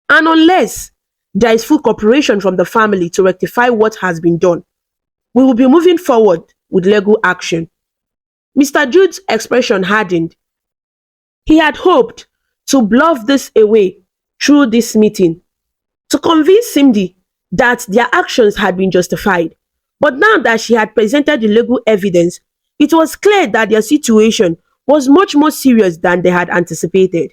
And unless there is full cooperation from the family to rectify what has been done, we will be moving forward with legal action. Mr. Jude's expression hardened. He had hoped to bluff this away through this meeting, to convince Cindy that their actions had been justified. But now that she had presented the legal evidence, it was clear that their situation was much more serious than they had anticipated.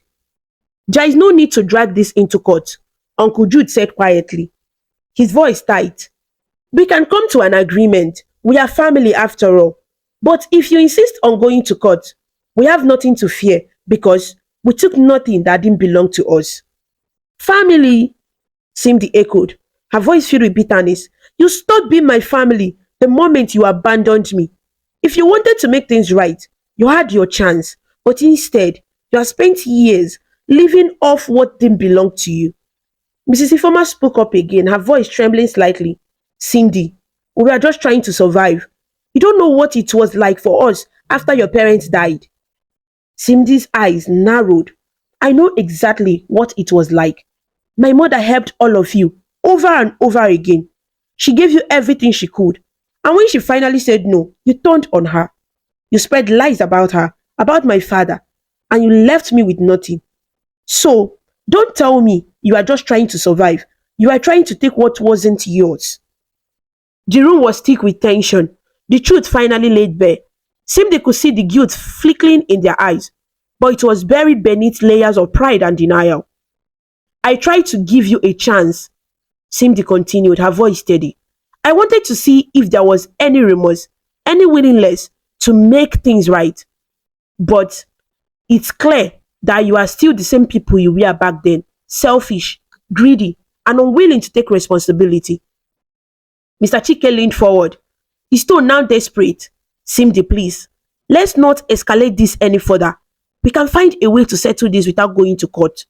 There is no need to drag this into court, Uncle Jude said quietly, his voice tight. We can come to an agreement. We are family after all. But if you insist on going to court, we have nothing to fear because we took nothing that didn't belong to us. Family, Cindy echoed, her voice filled with bitterness. You stopped being my family the moment you abandoned me. If you wanted to make things right, you had your chance, but instead, you have spent years living off what didn't belong to you. Mrs. Ifoma spoke up again, her voice trembling slightly. Cindy, we are just trying to survive. You don't know what it was like for us after your parents died. Cindy's eyes narrowed. I know exactly what it was like. My mother helped all of you over and over again. She gave you everything she could. And when she finally said no, you turned on her. You spread lies about her, about my father, and you left me with nothing. So, don't tell me you are just trying to survive. You are trying to take what wasn't yours. The room was thick with tension. The truth finally laid bare. Cindy could see the guilt flickering in their eyes, but it was buried beneath layers of pride and denial. I tried to give you a chance, Cindy continued, her voice steady. I wanted to see if there was any remorse, any willingness to make things right. But it's clear that you are still the same people you were back then, selfish, greedy, and unwilling to take responsibility. Mr. Chike leaned forward, his tone now desperate. Cindy, please, let's not escalate this any further. We can find a way to settle this without going to court.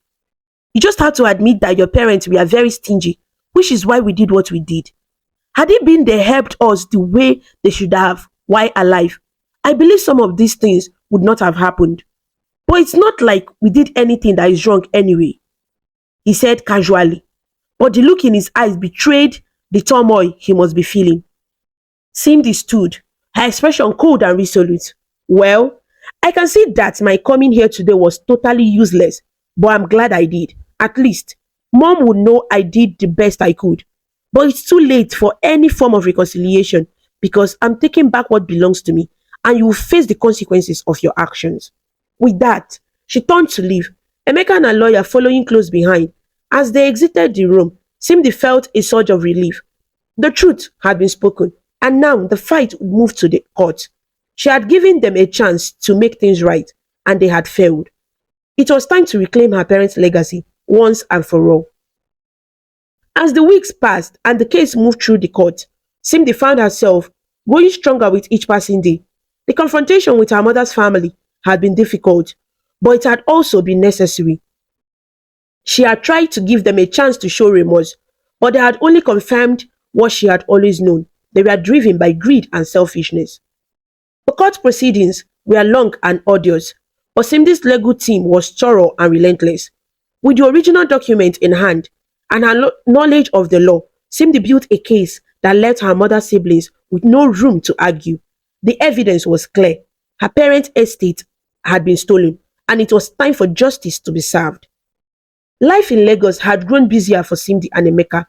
You just have to admit that your parents were very stingy, which is why we did what we did. Had it been they helped us the way they should have while alive, I believe some of these things would not have happened. But it's not like we did anything that is wrong anyway, he said casually. But the look in his eyes betrayed the turmoil he must be feeling. Cindy stood, her expression cold and resolute. Well, I can see that my coming here today was totally useless, but I'm glad I did. At least, Mom would know I did the best I could. But it's too late for any form of reconciliation because I'm taking back what belongs to me and you will face the consequences of your actions. With that, she turned to leave, Emeka and her lawyer following close behind. As they exited the room, Cindy felt a surge of relief. The truth had been spoken, and now the fight would move to the court. She had given them a chance to make things right, and they had failed. It was time to reclaim her parents' legacy once and for all. As the weeks passed and the case moved through the court, Simdi found herself growing stronger with each passing day. The confrontation with her mother's family had been difficult, but it had also been necessary. She had tried to give them a chance to show remorse, but they had only confirmed what she had always known. They were driven by greed and selfishness. The court proceedings were long and arduous, but Simdi's legal team was thorough and relentless. With the original document in hand and her knowledge of the law, Simdi built a case that left her mother's siblings with no room to argue. The evidence was clear. Her parents' estate had been stolen, and it was time for justice to be served. Life in Lagos had grown busier for Simdi and Emeka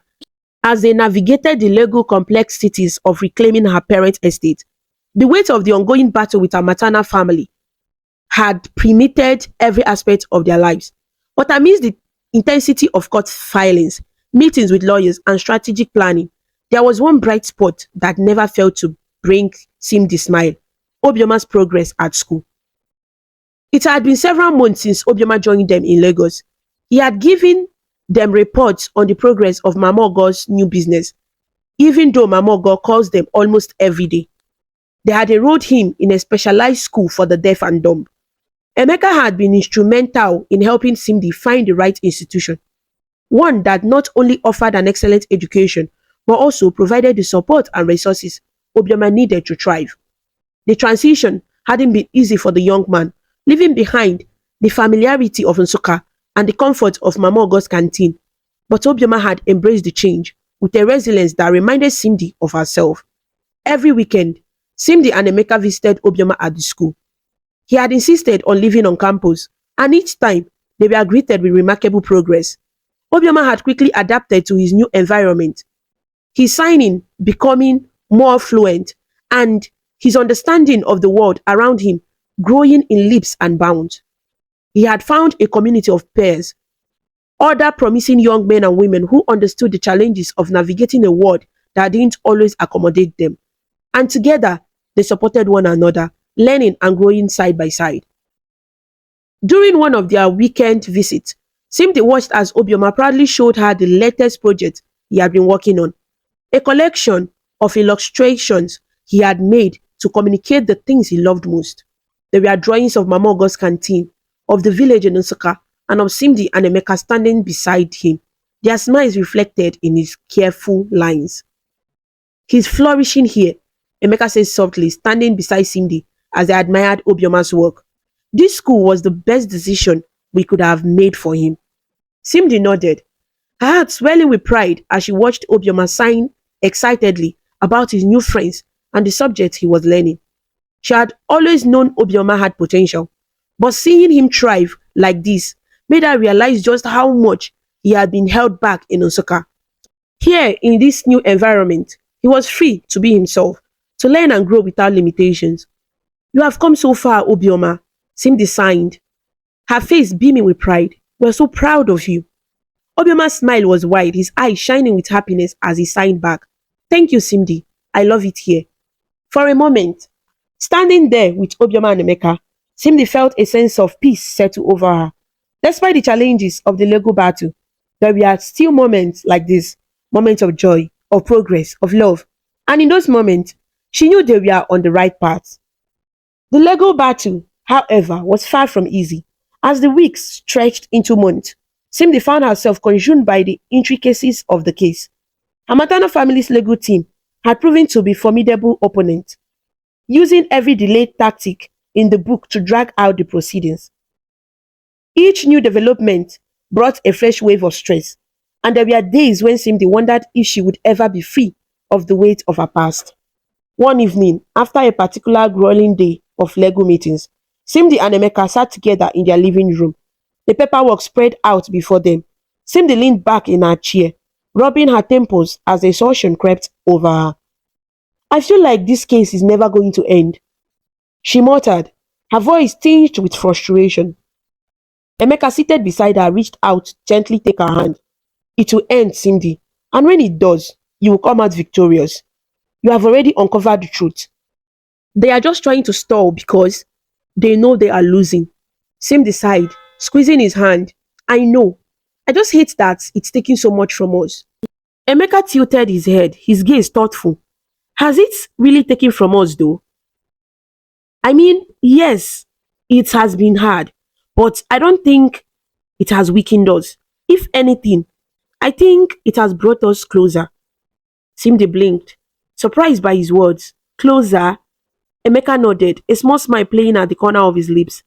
as they navigated the legal complexities of reclaiming her parents' estate. The weight of the ongoing battle with her maternal family had permeated every aspect of their lives. But amidst the intensity of court filings, meetings with lawyers, and strategic planning, there was one bright spot that never failed to bring Simdi smile: Obioma's progress at school. It had been several months since Obioma joined them in Lagos. He had given them reports on the progress of Mama Ogo's new business, even though Mama Ogo calls them almost every day. They had enrolled him in a specialized school for the deaf and dumb. Emeka had been instrumental in helping Simdi find the right institution, one that not only offered an excellent education, but also provided the support and resources Obioma needed to thrive. The transition hadn't been easy for the young man, leaving behind the familiarity of Nsukka and the comfort of Mama Ogo's canteen. But Obioma had embraced the change with a resilience that reminded Simdi of herself. Every weekend, Simdi and Emeka visited Obioma at the school. He had insisted on living on campus, and each time they were greeted with remarkable progress. Obioma had quickly adapted to his new environment, his signing becoming more fluent, and his understanding of the world around him growing in leaps and bounds. He had found a community of peers, other promising young men and women who understood the challenges of navigating a world that didn't always accommodate them. And together, they supported one another, learning and growing side by side. During one of their weekend visits, Simdi watched as Obioma proudly showed her the latest project he had been working on, a collection of illustrations he had made to communicate the things he loved most. There were drawings of Mama Ogo's canteen, of the village in Nsukka, and of Simdi and Emeka standing beside him, their smiles reflected in his careful lines. "He's flourishing here," Emeka said softly, standing beside Simdi as they admired Obioma's work. "This school was the best decision we could have made for him." Simdi nodded, her heart swelling with pride as she watched Obioma sign excitedly about his new friends and the subject he was learning. She had always known Obioma had potential, but seeing him thrive like this made her realize just how much he had been held back in Nsukka. Here, in this new environment, he was free to be himself, to learn and grow without limitations. "You have come so far, Obioma," Simdi signed, her face beaming with pride. "We're so proud of you." Obioma's smile was wide, his eyes shining with happiness as he signed back. "Thank you, Simdi. I love it here." For a moment, standing there with Obioma and Emeka, Simdi felt a sense of peace settle over her. Despite the challenges of the legal battle, there were still moments like this, moments of joy, of progress, of love. And in those moments, she knew they were on the right path. The legal battle, however, was far from easy. As the weeks stretched into months, Simdi found herself consumed by the intricacies of the case. Her maternal family's legal team had proven to be formidable opponents, using every delay tactic in the book to drag out the proceedings. Each new development brought a fresh wave of stress, and there were days when Simdi wondered if she would ever be free of the weight of her past. One evening, after a particular grueling day of legal meetings, Simdi and Emeka sat together in their living room. The paperwork spread out before them. Simdi leaned back in her chair, rubbing her temples as exhaustion crept over her. "I feel like this case is never going to end," she muttered, her voice tinged with frustration. Emeka, seated beside her, reached out to gently take her hand. "It will end, Simdi, and when it does, you will come out victorious. You have already uncovered the truth. They are just trying to stall because they know they are losing." Simdi sighed, squeezing his hand. "I know. I just hate that it's taking so much from us." Emeka tilted his head, his gaze thoughtful. Has it really taken from us though? I mean, yes, it has been hard, but I don't think it has weakened us. If anything, I think it has brought us closer. Simde blinked, surprised by his words. Closer? Emeka nodded, a small smile playing at the corner of his lips.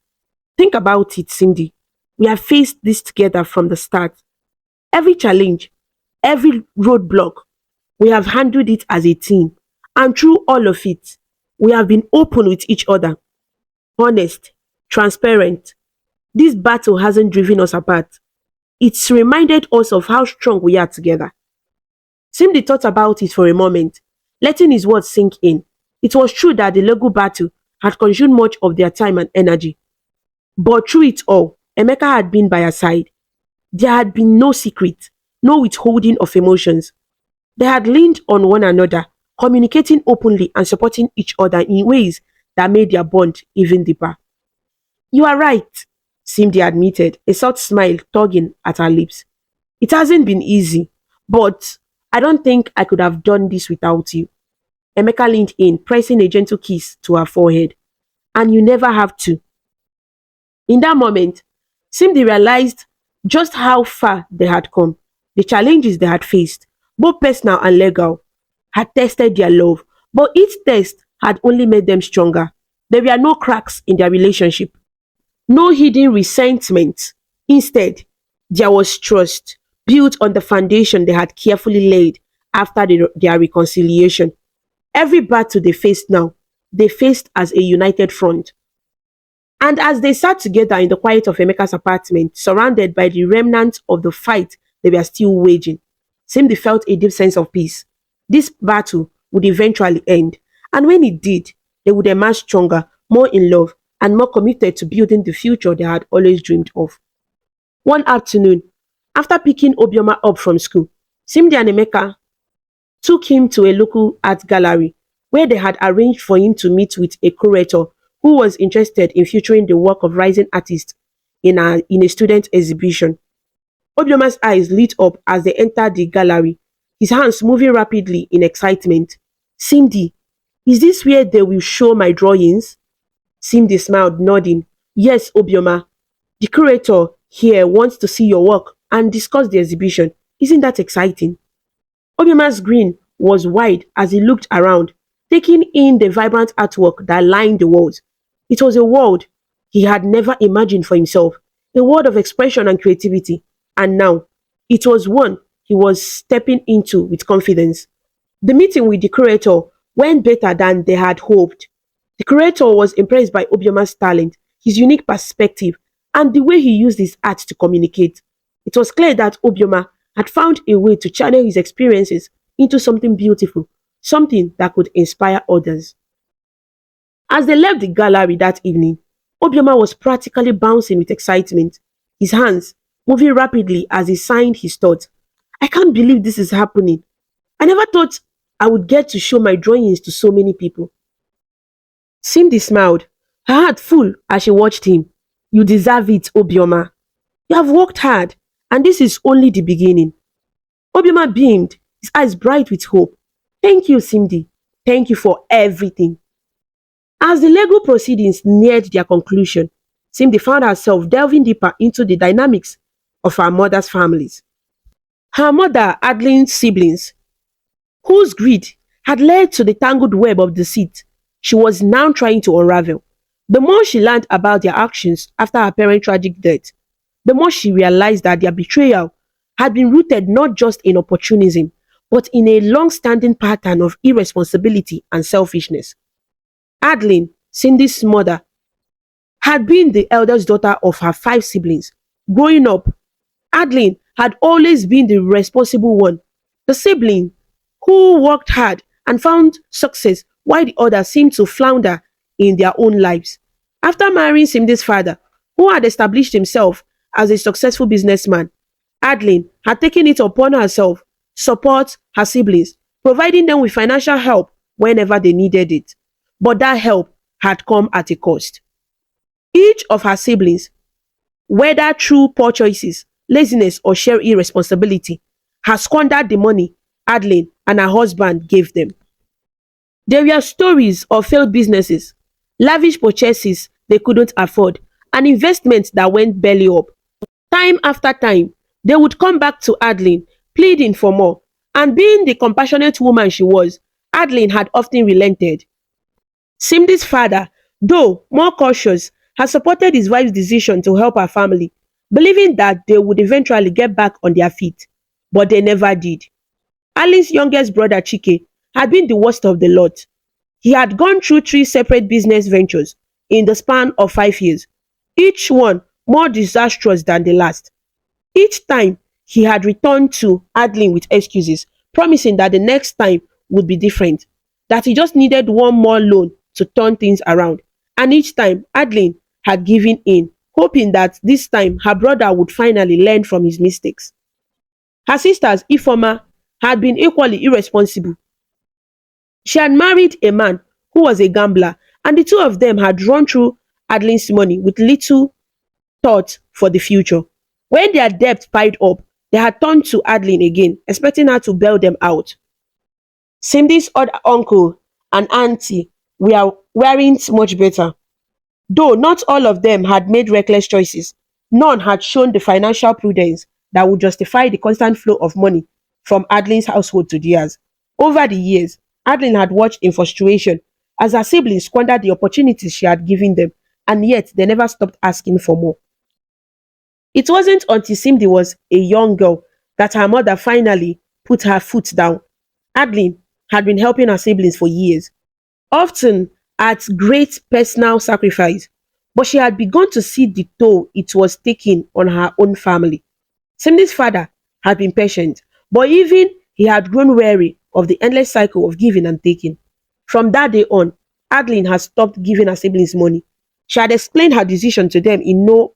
Think about it, Cindy. We have faced this together from the start. Every challenge, every roadblock, we have handled it as a team. And through all of it, we have been open with each other, honest, transparent. This battle hasn't driven us apart. It's reminded us of how strong we are together. Simdi thought about it for a moment, letting his words sink in. It was true that the Lego battle had consumed much of their time and energy. But through it all, Emeka had been by her side. There had been no secret, no withholding of emotions. They had leaned on one another, communicating openly and supporting each other in ways that made their bond even deeper. You are right, Simdi admitted, a soft smile tugging at her lips. It hasn't been easy, but I don't think I could have done this without you. Emeka leaned in, pressing a gentle kiss to her forehead. And you never have to. In that moment, Simdi realized just how far they had come. The challenges they had faced, both personal and legal, had tested their love, but each test had only made them stronger. There were no cracks in their relationship, no hidden resentment. Instead, there was trust, built on the foundation they had carefully laid after their reconciliation. Every battle they faced now, they faced as a united front. And as they sat together in the quiet of Emeka's apartment, surrounded by the remnants of the fight they were still waging, Simdi felt a deep sense of peace. This battle would eventually end, and when it did, they would emerge stronger, more in love, and more committed to building the future they had always dreamed of. One afternoon, after picking Obioma up from school, Simdi and Emeka took him to a local art gallery where they had arranged for him to meet with a curator who was interested in featuring the work of rising artists in a student exhibition. Obioma's eyes lit up as they entered the gallery, his hands moving rapidly in excitement. Simdi, is this where they will show my drawings? Simdi smiled, nodding. Yes, Obioma. The curator here wants to see your work and discuss the exhibition. Isn't that exciting? Obioma's grin was wide as he looked around, taking in the vibrant artwork that lined the walls. It was a world he had never imagined for himself, a world of expression and creativity, and now it was one he was stepping into with confidence. The meeting with the curator went better than they had hoped. The curator was impressed by Obioma's talent, his unique perspective, and the way he used his art to communicate. It was clear that Obioma had found a way to channel his experiences into something beautiful, something that could inspire others. As they left the gallery that evening, Obioma was practically bouncing with excitement, his hands moving rapidly as he signed his thoughts. I can't believe this is happening. I never thought I would get to show my drawings to so many people. Cindy smiled, her heart full as she watched him. You deserve it, Obioma. You have worked hard, and this is only the beginning. Obioma beamed, his eyes bright with hope. Thank you, Cindy. Thank you for everything. As the Lego proceedings neared their conclusion, Cindy found herself delving deeper into the dynamics of her mother's families. Her mother, Adeline's siblings, whose greed had led to the tangled web of deceit she was now trying to unravel. The more she learned about their actions after her parents' tragic death, the more she realized that their betrayal had been rooted not just in opportunism, but in a long-standing pattern of irresponsibility and selfishness. Adeline, Cindy's mother, had been the eldest daughter of her five siblings. Growing up, Adeline had always been the responsible one, the sibling who worked hard and found success while the others seemed to flounder in their own lives. After marrying Cindy's father, who had established himself as a successful businessman, Adeline had taken it upon herself to support her siblings, providing them with financial help whenever they needed it. But that help had come at a cost. Each of her siblings, whether through poor choices, laziness, or sheer irresponsibility, had squandered the money Adeline and her husband gave them. There were stories of failed businesses, lavish purchases they couldn't afford, and investments that went belly up. Time after time, they would come back to Adeline, pleading for more, and being the compassionate woman she was, Adeline had often relented. Simdi's father, though more cautious, had supported his wife's decision to help her family, believing that they would eventually get back on their feet. But they never did. Ali's youngest brother Chike had been the worst of the lot. He had gone through three separate business ventures in the span of 5 years, each one more disastrous than the last. Each time he had returned to Adeline with excuses, promising that the next time would be different, that he just needed one more loan to turn things around. And each time Adeline had given in, hoping that this time her brother would finally learn from his mistakes. Her sisters, Ifoma, had been equally irresponsible. She had married a man who was a gambler, and the two of them had run through Adeline's money with little thought for the future. When their debt piled up, they had turned to Adeline again, expecting her to bail them out. Cindy's other uncle and auntie weren't much better. Though not all of them had made reckless choices, none had shown the financial prudence that would justify the constant flow of money from Adeline's household to theirs. Over the years, Adeline had watched in frustration as her siblings squandered the opportunities she had given them, and yet they never stopped asking for more. It wasn't until Cindy was a young girl that her mother finally put her foot down. Adeline had been helping her siblings for years, often at great personal sacrifice, but she had begun to see the toll it was taking on her own family. Cindy's father had been patient, but even he had grown weary of the endless cycle of giving and taking. From that day on, Adeline had stopped giving her siblings money. She had explained her decision to them in no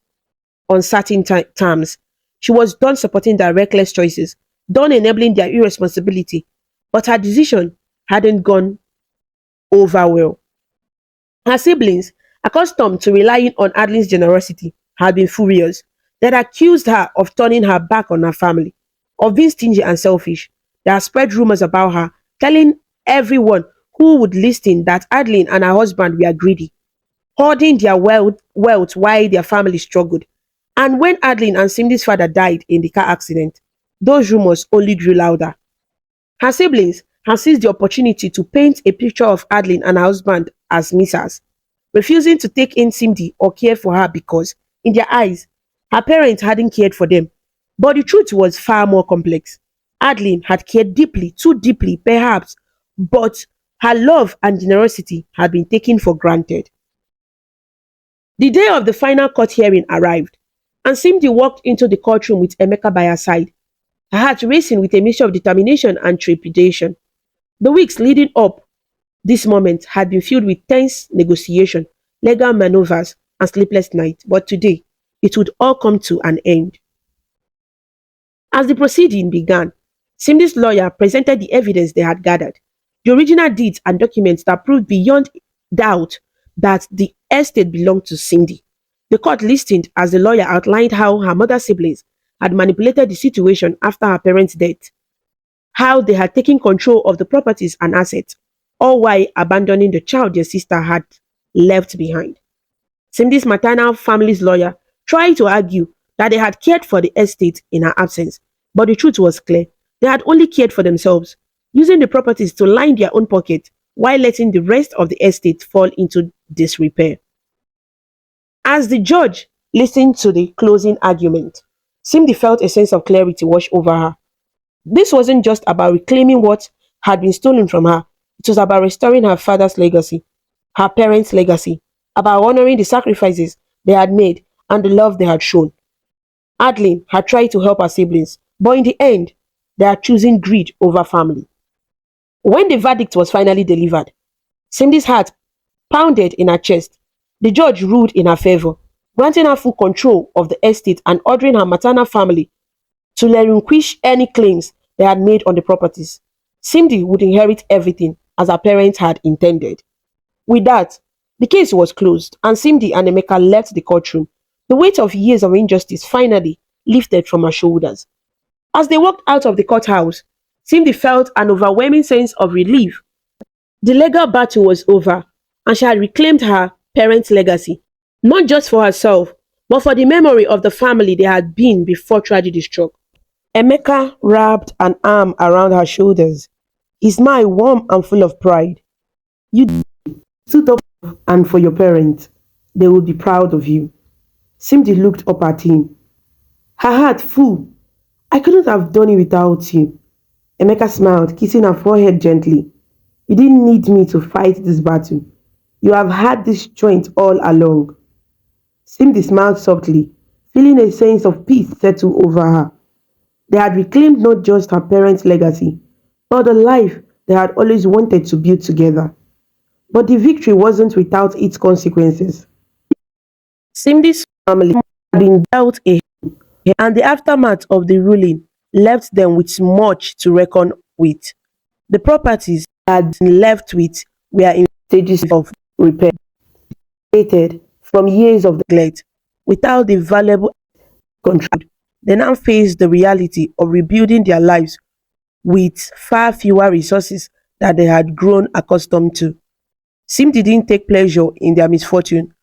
uncertain terms. She was done supporting their reckless choices, done enabling their irresponsibility, but her decision hadn't gone over well. Her siblings, accustomed to relying on Adeline's generosity, had been furious. They had accused her of turning her back on her family, of being stingy and selfish. They had spread rumors about her, telling everyone who would listen that Adeline and her husband were greedy, hoarding their wealth while their family struggled. And when Adeline and Cindy's father died in the car accident, those rumors only grew louder. Her siblings had seized the opportunity to paint a picture of Adeline and her husband as misers, refusing to take in Cindy or care for her because, in their eyes, her parents hadn't cared for them. But the truth was far more complex. Adeline had cared deeply, too deeply perhaps, but her love and generosity had been taken for granted. The day of the final court hearing arrived, and Cindy walked into the courtroom with Emeka by her side, her heart racing with a mixture of determination and trepidation. The weeks leading up this moment had been filled with tense negotiation, legal maneuvers, and sleepless nights, but today it would all come to an end. As the proceeding began, Cindy's lawyer presented the evidence they had gathered, the original deeds and documents that proved beyond doubt that the estate belonged to Cindy. The court listened as the lawyer outlined how her mother's siblings had manipulated the situation after her parents' death, how they had taken control of the properties and assets, all while abandoning the child their sister had left behind. Cindy's maternal family's lawyer tried to argue that they had cared for the estate in her absence, but the truth was clear. They had only cared for themselves, using the properties to line their own pocket while letting the rest of the estate fall into disrepair. As the judge listened to the closing argument, Cindy felt a sense of clarity wash over her. This wasn't just about reclaiming what had been stolen from her, it was about restoring her father's legacy, her parents' legacy, about honoring the sacrifices they had made and the love they had shown. Adeline had tried to help her siblings, but in the end, they had chosen greed over family. When the verdict was finally delivered, Cindy's heart pounded in her chest. The judge ruled in her favor, granting her full control of the estate and ordering her maternal family to relinquish any claims they had made on the properties. Cindy would inherit everything as her parents had intended. With that, the case was closed and Cindy and Emeka left the courtroom. The weight of years of injustice finally lifted from her shoulders. As they walked out of the courthouse, Cindy felt an overwhelming sense of relief. The legal battle was over, and she had reclaimed her parents' legacy, not just for herself, but for the memory of the family they had been before tragedy struck. Emeka wrapped an arm around her shoulders, his smile warm and full of pride. You stood up and for your parents. They will be proud of you. Simdi looked up at him, her heart full. I couldn't have done it without you. Emeka smiled, kissing her forehead gently. You didn't need me to fight this battle. You have had this strength all along. Simdi smiled softly, feeling a sense of peace settle over her. They had reclaimed not just her parents' legacy, but the life they had always wanted to build together. But the victory wasn't without its consequences. Simdi's family had been dealt a and the aftermath of the ruling left them with much to reckon with. The properties they had been left with were in stages of repair, created from years of neglect. Without the valuable control, they now faced the reality of rebuilding their lives with far fewer resources that they had grown accustomed to. Simdi didn't take pleasure in their misfortune,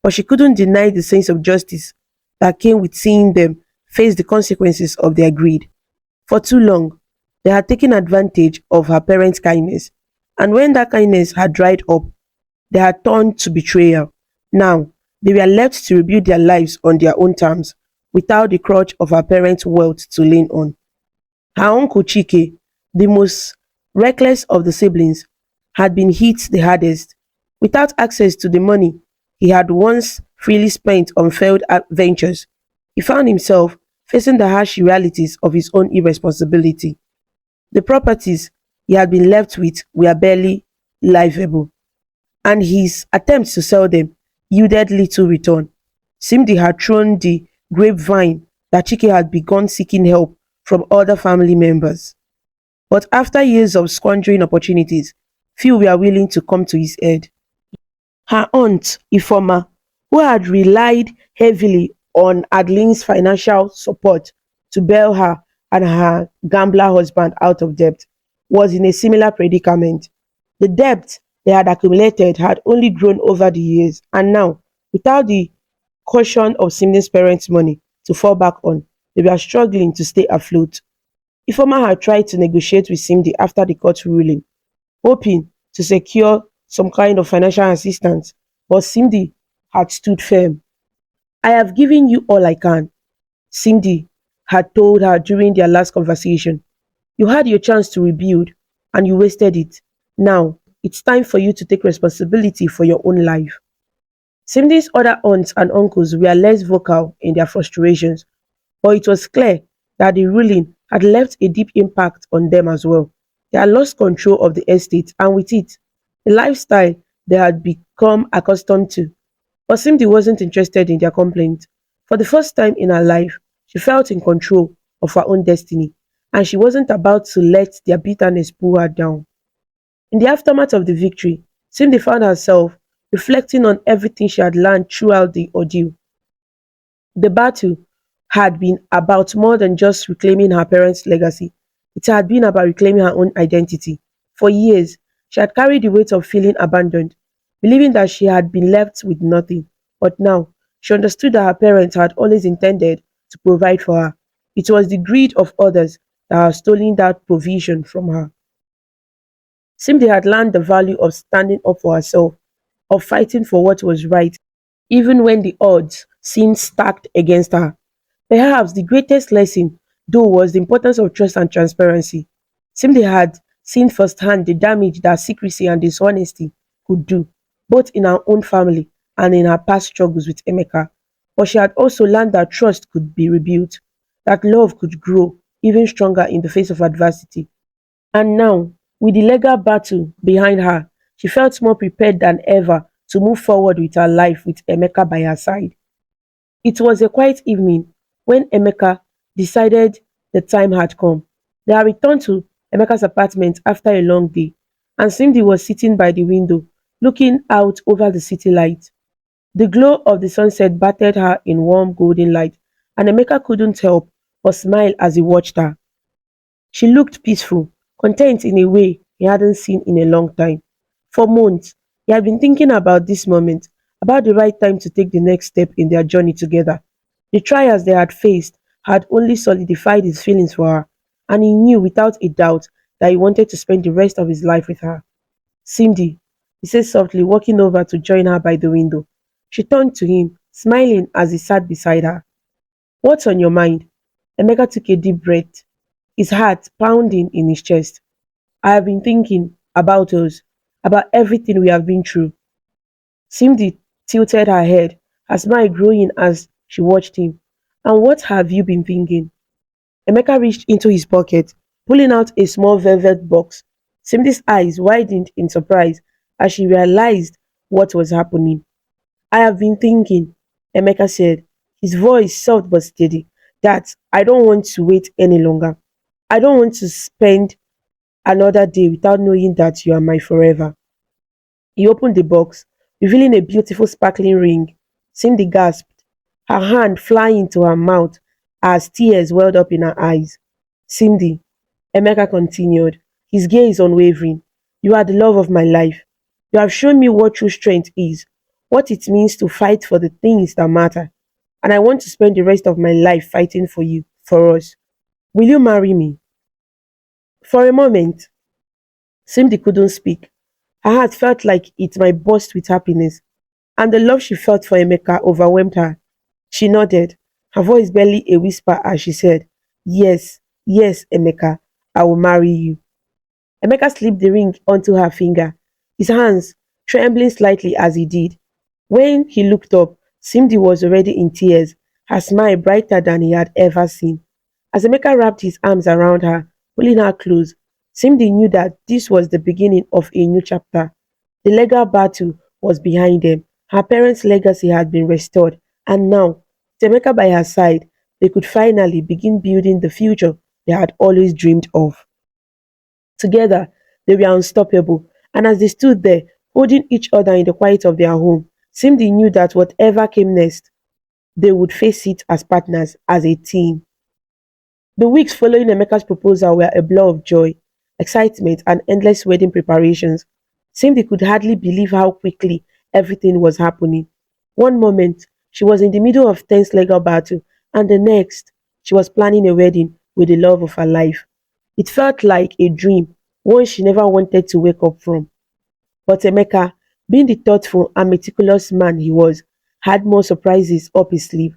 but she couldn't deny the sense of justice that came with seeing them face the consequences of their greed. For too long, they had taken advantage of her parents' kindness, and when that kindness had dried up, they had turned to betrayal. Now, they were left to rebuild their lives on their own terms, without the crutch of her parents' wealth to lean on. Her uncle Chike, the most reckless of the siblings, had been hit the hardest. Without access to the money he had once freely spent on failed ventures, he found himself facing the harsh realities of his own irresponsibility. The properties he had been left with were barely livable, and his attempts to sell them yielded little return. Simdi had thrown the grapevine that Chike had begun seeking help from other family members. But after years of squandering opportunities, few were willing to come to his aid. Her aunt, Ifoma, who had relied heavily on Adeline's financial support to bail her and her gambler husband out of debt, was in a similar predicament. The debt they had accumulated had only grown over the years, and now, without the caution of Simne's parents' money to fall back on, they were struggling to stay afloat. Ifoma had tried to negotiate with Simdi after the court ruling, hoping to secure some kind of financial assistance, but Simdi had stood firm. I have given you all I can, Simdi had told her during their last conversation. You had your chance to rebuild, and you wasted it. Now, it's time for you to take responsibility for your own life. Simdi's other aunts and uncles were less vocal in their frustrations, but it was clear that the ruling had left a deep impact on them as well. They had lost control of the estate, and with it, the lifestyle they had become accustomed to. But Simdi wasn't interested in their complaints. For the first time in her life, she felt in control of her own destiny, and she wasn't about to let their bitterness pull her down. In the aftermath of the victory, Cindy found herself reflecting on everything she had learned throughout the ordeal. The battle had been about more than just reclaiming her parents' legacy. It had been about reclaiming her own identity. For years, she had carried the weight of feeling abandoned, believing that she had been left with nothing. But now, she understood that her parents had always intended to provide for her. It was the greed of others that had stolen that provision from her. Simdi had learned the value of standing up for herself, of fighting for what was right, even when the odds seemed stacked against her. Perhaps the greatest lesson, though, was the importance of trust and transparency. Simdi had seen firsthand the damage that secrecy and dishonesty could do, both in her own family and in her past struggles with Emeka. But she had also learned that trust could be rebuilt, that love could grow even stronger in the face of adversity. And now, with the legal battle behind her, she felt more prepared than ever to move forward with her life with Emeka by her side. It was a quiet evening when Emeka decided the time had come. They had returned to Emeka's apartment after a long day, and Cindy was sitting by the window, looking out over the city lights. The glow of the sunset bathed her in warm golden light, and Emeka couldn't help but smile as he watched her. She looked peaceful, content in a way he hadn't seen in a long time. For months, he had been thinking about this moment, about the right time to take the next step in their journey together. The trials they had faced had only solidified his feelings for her, and he knew without a doubt that he wanted to spend the rest of his life with her. Cindy, he said softly, walking over to join her by the window. She turned to him, smiling as he sat beside her. What's on your mind? Emeka took a deep breath, his heart pounding in his chest. I have been thinking about us, about everything we have been through. Cindy tilted her head, her smile growing as she watched him. And what have you been thinking? Emeka reached into his pocket, pulling out a small velvet box. Cindy's eyes widened in surprise as she realized what was happening. I have been thinking, Emeka said, his voice soft but steady, that I don't want to wait any longer. I don't want to spend another day without knowing that you are my forever. He opened the box, revealing a beautiful sparkling ring. Cindy gasped, her hand flying to her mouth as tears welled up in her eyes. Cindy, Emeka continued, his gaze unwavering, you are the love of my life. You have shown me what true strength is, what it means to fight for the things that matter. And I want to spend the rest of my life fighting for you, for us. Will you marry me? For a moment, Cindy couldn't speak. Her heart felt like it might burst with happiness, and the love she felt for Emeka overwhelmed her. She nodded, her voice barely a whisper as she said, yes, yes, Emeka, I will marry you. Emeka slipped the ring onto her finger, his hands trembling slightly as he did. When he looked up, Cindy was already in tears, her smile brighter than he had ever seen. As Emeka wrapped his arms around her, pulling her close, Cindy knew that this was the beginning of a new chapter. The legal battle was behind them. Her parents' legacy had been restored, and now, with Emeka by her side, they could finally begin building the future they had always dreamed of. Together, they were unstoppable, and as they stood there, holding each other in the quiet of their home, Cindy knew that whatever came next, they would face it as partners, as a team. The weeks following Emeka's proposal were a blur of joy, excitement, and endless wedding preparations. Cindy could hardly believe how quickly everything was happening. One moment, she was in the middle of tense legal battle, and the next, she was planning a wedding with the love of her life. It felt like a dream, one she never wanted to wake up from. But Emeka, being the thoughtful and meticulous man he was, had more surprises up his sleeve.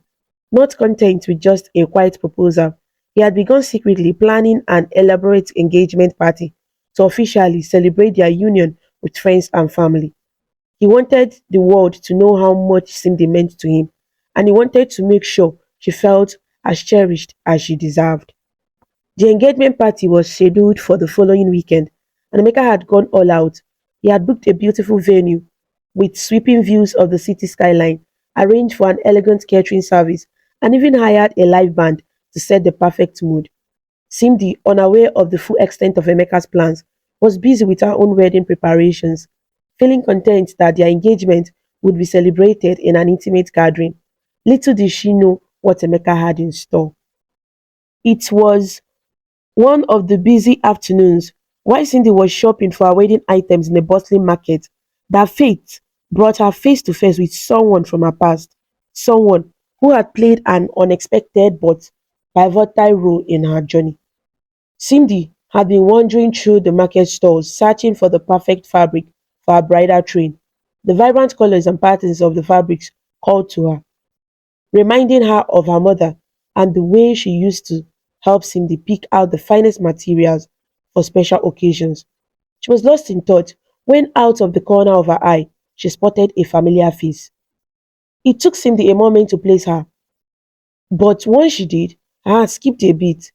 Not content with just a quiet proposal, he had begun secretly planning an elaborate engagement party to officially celebrate their union with friends and family. He wanted the world to know how much Cindy meant to him, and he wanted to make sure she felt as cherished as she deserved. The engagement party was scheduled for the following weekend, and Emeka had gone all out. He had booked a beautiful venue with sweeping views of the city skyline, arranged for an elegant catering service, and even hired a live band to set the perfect mood. Cindy, unaware of the full extent of Emeka's plans, was busy with her own wedding preparations, feeling content that their engagement would be celebrated in an intimate gathering. Little did she know what Emeka had in store. It was one of the busy afternoons, while Cindy was shopping for her wedding items in a bustling market, that fate brought her face to face with someone from her past, someone who had played an unexpected but pivotal role in her journey. Cindy had been wandering through the market stalls, searching for the perfect fabric for her bridal train. The vibrant colors and patterns of the fabrics called to her, reminding her of her mother and the way she used to help Cindy pick out the finest materials for special occasions. She was lost in thought when, out of the corner of her eye, she spotted a familiar face. It took Cindy a moment to place her, but once she did, her heart skipped a beat.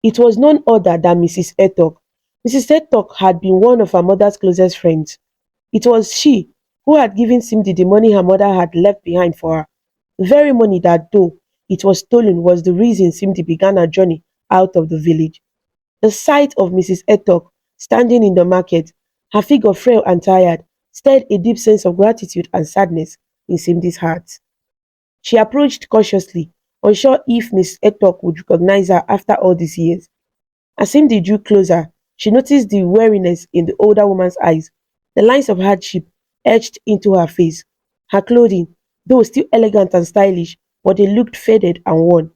It was none other than Mrs. Etok. Mrs. Etok had been one of her mother's closest friends. It was she who had given Cindy the money her mother had left behind for her. The very money that, though it was stolen, was the reason Cindy began her journey out of the village. The sight of Mrs. Etok standing in the market, her figure frail and tired, stirred a deep sense of gratitude and sadness in Cindy's heart. She approached cautiously, unsure if Miss Etok would recognize her after all these years. As Cindy drew closer, she noticed the weariness in the older woman's eyes, the lines of hardship etched into her face. Her clothing, though still elegant and stylish, but they looked faded and worn.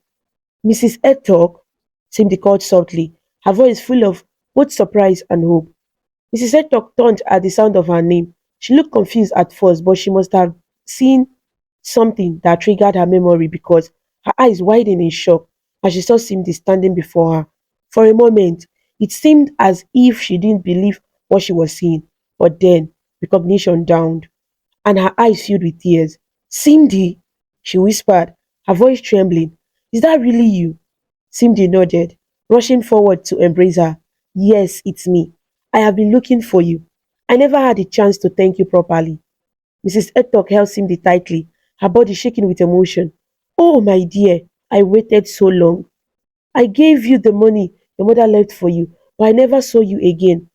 Mrs. Edtalk, Cindy called softly, her voice full of both surprise and hope. Mrs. Edtalk turned at the sound of her name. She looked confused at first, but she must have seen something that triggered her memory because her eyes widened in shock as she saw Cindy standing before her. For a moment, it seemed as if she didn't believe what she was seeing, but then recognition dawned, and her eyes filled with tears. Cindy, she whispered, her voice trembling, is that really you? Cindy nodded, rushing forward to embrace her. Yes, it's me. I have been looking for you. I never had a chance to thank you properly. Mrs. Edtalk held Cindy tightly, her body shaking with emotion. Oh, my dear, I waited so long. I gave you the money your mother left for you, but I never saw you again.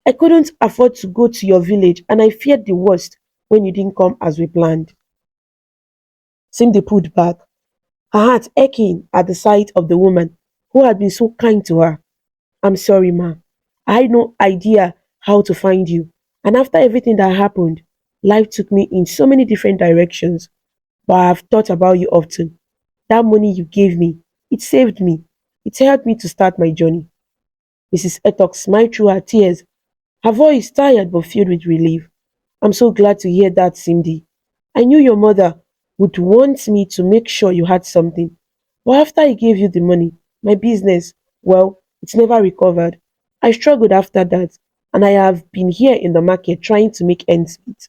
I couldn't afford to go to your village, and I feared the worst when you didn't come as we planned. Cindy pulled back, her heart aching at the sight of the woman who had been so kind to her. I'm sorry, ma. I had no idea how to find you. And after everything that happened, life took me in so many different directions. But I have thought about you often. That money you gave me, it saved me. It helped me to start my journey. Mrs. Etok smiled through her tears, her voice tired but filled with relief. I'm so glad to hear that, Cindy. I knew your mother would want me to make sure you had something. But after I gave you the money, my business, well, it's never recovered. I struggled after that, and I have been here in the market trying to make ends meet.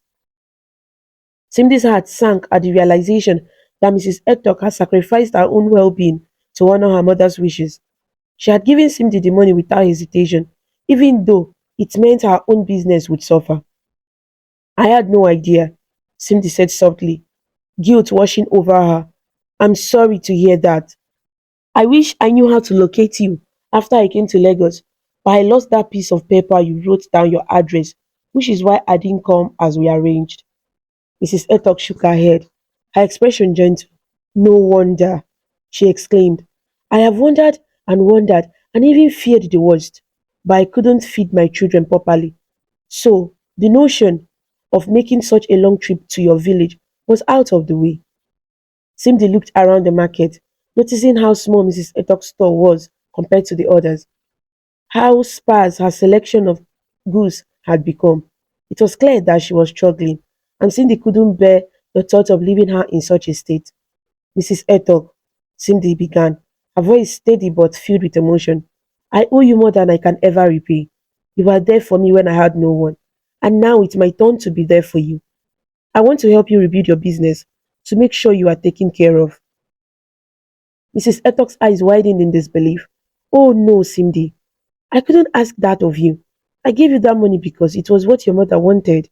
Cindy's heart sank at the realization that Mrs. Edtok had sacrificed her own well being to honor her mother's wishes. She had given Cindy the money without hesitation, even though it meant her own business would suffer. I had no idea, Cindy said softly, guilt washing over her. I'm sorry to hear that. I wish I knew how to locate you after I came to Lagos, but I lost that piece of paper you wrote down your address, which is why I didn't come as we arranged. Mrs. Etok shook her head, her expression gentle. No wonder, she exclaimed. I have wondered and even feared the worst, but I couldn't feed my children properly. So, the notion of making such a long trip to your village was out of the way. Cindy looked around the market, noticing how small Mrs. Etok's store was compared to the others, how sparse her selection of goods had become. It was clear that she was struggling, and Cindy couldn't bear the thought of leaving her in such a state. Mrs. Etok, Cindy began, her voice steady but filled with emotion. I owe you more than I can ever repay. You were there for me when I had no one, and now it's my turn to be there for you. I want to help you rebuild your business to make sure you are taken care of. Mrs. Etok's eyes widened in disbelief. Oh no, Cindy. I couldn't ask that of you. I gave you that money because it was what your mother wanted.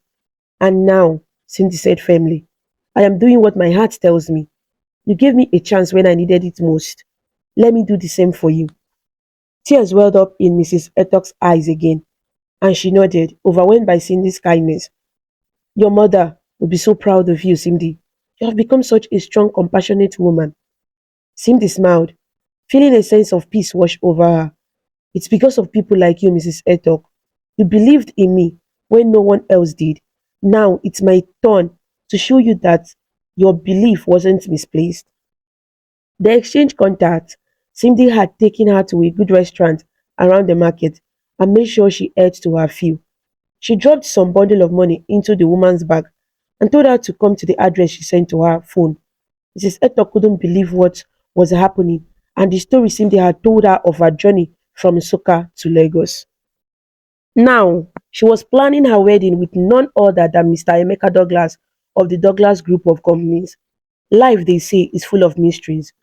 And now, Cindy said firmly, I am doing what my heart tells me. You gave me a chance when I needed it most. Let me do the same for you. Tears welled up in Mrs. Etok's eyes again, and she nodded, overwhelmed by Cindy's kindness. Your mother would be so proud of you, Cindy. You have become such a strong, compassionate woman. Cindy smiled, feeling a sense of peace wash over her. It's because of people like you, Mrs. Etok. You believed in me when no one else did. Now it's my turn to show you that your belief wasn't misplaced. They exchanged contacts. Cindy had taken her to a good restaurant around the market and made sure she ate to her fill. She dropped some bundle of money into the woman's bag and told her to come to the address she sent to her phone. Mrs. Etok couldn't believe what was happening and the story Cindy had told her of her journey from Nsukka to Lagos. Now, she was planning her wedding with none other than Mr. Emeka Douglas of the Douglas Group of Companies. Life, they say, is full of mysteries,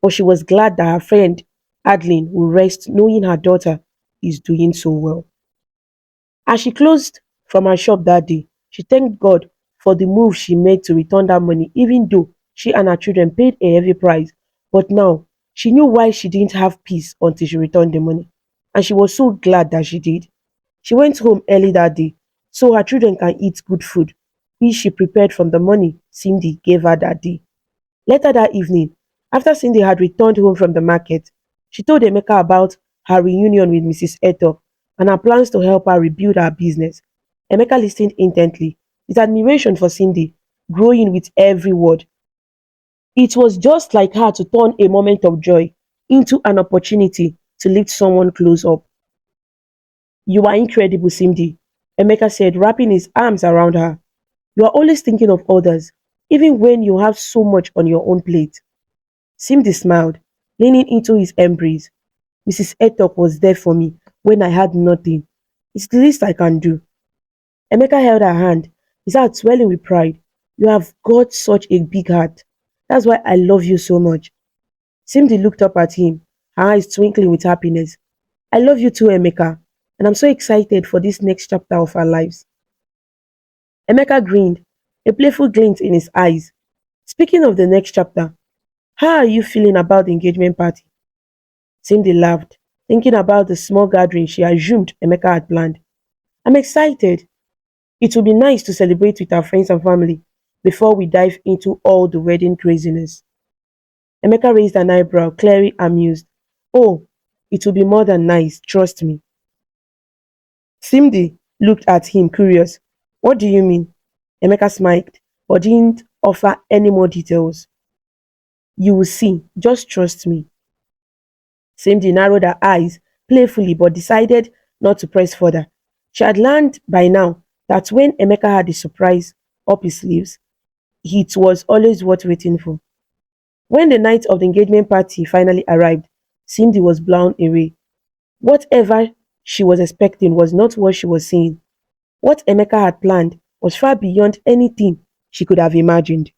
but she was glad that her friend Adeline would rest knowing her daughter is doing so well. As she closed from her shop that day, she thanked God for the move she made to return that money, even though she and her children paid a heavy price. But now, she knew why she didn't have peace until she returned the money. And she was so glad that she did. She went home early that day so her children can eat good food, which she prepared from the money Cindy gave her that day. Later that evening, after Cindy had returned home from the market, she told Emeka about her reunion with Mrs. Eto, and her plans to help her rebuild her business. Emeka listened intently, his admiration for Cindy growing with every word. It was just like her to turn a moment of joy into an opportunity to lift someone close up. You are incredible, Cindy, Emeka said, wrapping his arms around her. You are always thinking of others, even when you have so much on your own plate. Cindy smiled, leaning into his embrace. Mrs. Etok was there for me when I had nothing. It's the least I can do. Emeka held her hand, his heart swelling with pride. You have got such a big heart. That's why I love you so much. Cindy looked up at him, her eyes twinkling with happiness. I love you too, Emeka, and I'm so excited for this next chapter of our lives. Emeka grinned, a playful glint in his eyes. Speaking of the next chapter, how are you feeling about the engagement party? Cindy laughed, thinking about the small gathering she assumed Emeka had planned. I'm excited. It will be nice to celebrate with our friends and family before we dive into all the wedding craziness. Emeka raised an eyebrow, clearly amused. Oh, it will be more than nice, trust me. Cindy looked at him, curious. What do you mean? Emeka smiled, but didn't offer any more details. You will see, just trust me. Cindy narrowed her eyes playfully but decided not to press further. She had learned by now that when Emeka had a surprise up his sleeves, it was always worth waiting for. When the night of the engagement party finally arrived, Cindy was blown away. Whatever she was expecting was not what she was seeing. What Emeka had planned was far beyond anything she could have imagined.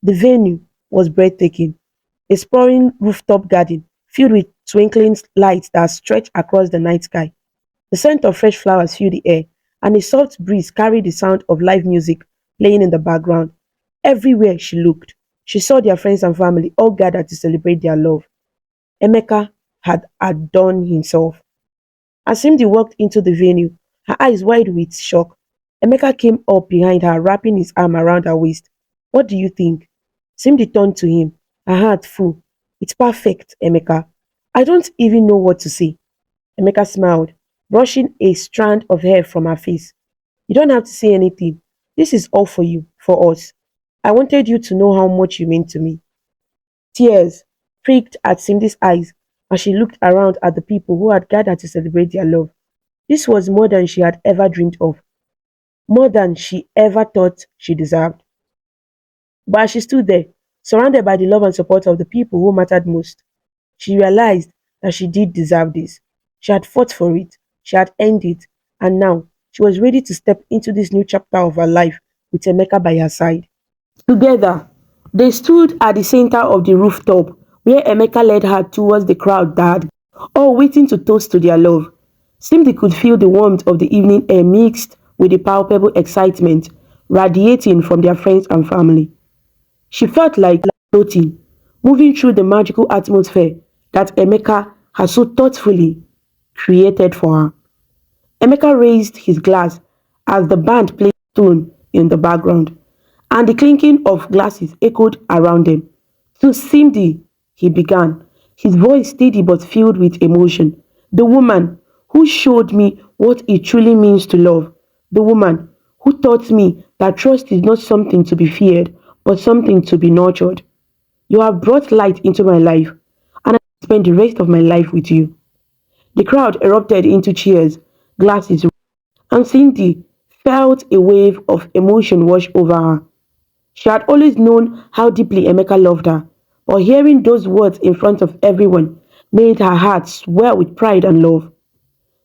The venue was breathtaking, a sprawling rooftop garden filled with twinkling lights that stretched across the night sky. The scent of fresh flowers filled the air, and a soft breeze carried the sound of live music playing in the background. Everywhere she looked, she saw their friends and family all gathered to celebrate their love. Emeka had outdone himself. As Cindy walked into the venue, her eyes wide with shock, Emeka came up behind her, wrapping his arm around her waist. What do you think? Cindy turned to him, her heart full. It's perfect, Emeka. I don't even know what to say. Emeka smiled, brushing a strand of hair from her face. You don't have to say anything. This is all for you, for us. I wanted you to know how much you mean to me. Tears pricked at Cindy's eyes as she looked around at the people who had gathered to celebrate their love. This was more than she had ever dreamed of, more than she ever thought she deserved. But as she stood there, surrounded by the love and support of the people who mattered most, she realized that she did deserve this. She had fought for it, she had earned it, and now she was ready to step into this new chapter of her life with Emeka by her side. Together, they stood at the center of the rooftop where Emeka led her towards the crowd that had all waiting to toast to their love. Cindy could feel the warmth of the evening air mixed with the palpable excitement radiating from their friends and family. She felt like floating, moving through the magical atmosphere that Emeka had so thoughtfully created for her. Emeka raised his glass as the band played tune in the background, and the clinking of glasses echoed around them. To Cindy, he began, his voice steady but filled with emotion. The woman who showed me what it truly means to love. The woman who taught me that trust is not something to be feared, but something to be nurtured. You have brought light into my life, and I will spend the rest of my life with you. The crowd erupted into cheers, glasses, and Cindy felt a wave of emotion wash over her. She had always known how deeply Emeka loved her, but hearing those words in front of everyone made her heart swell with pride and love.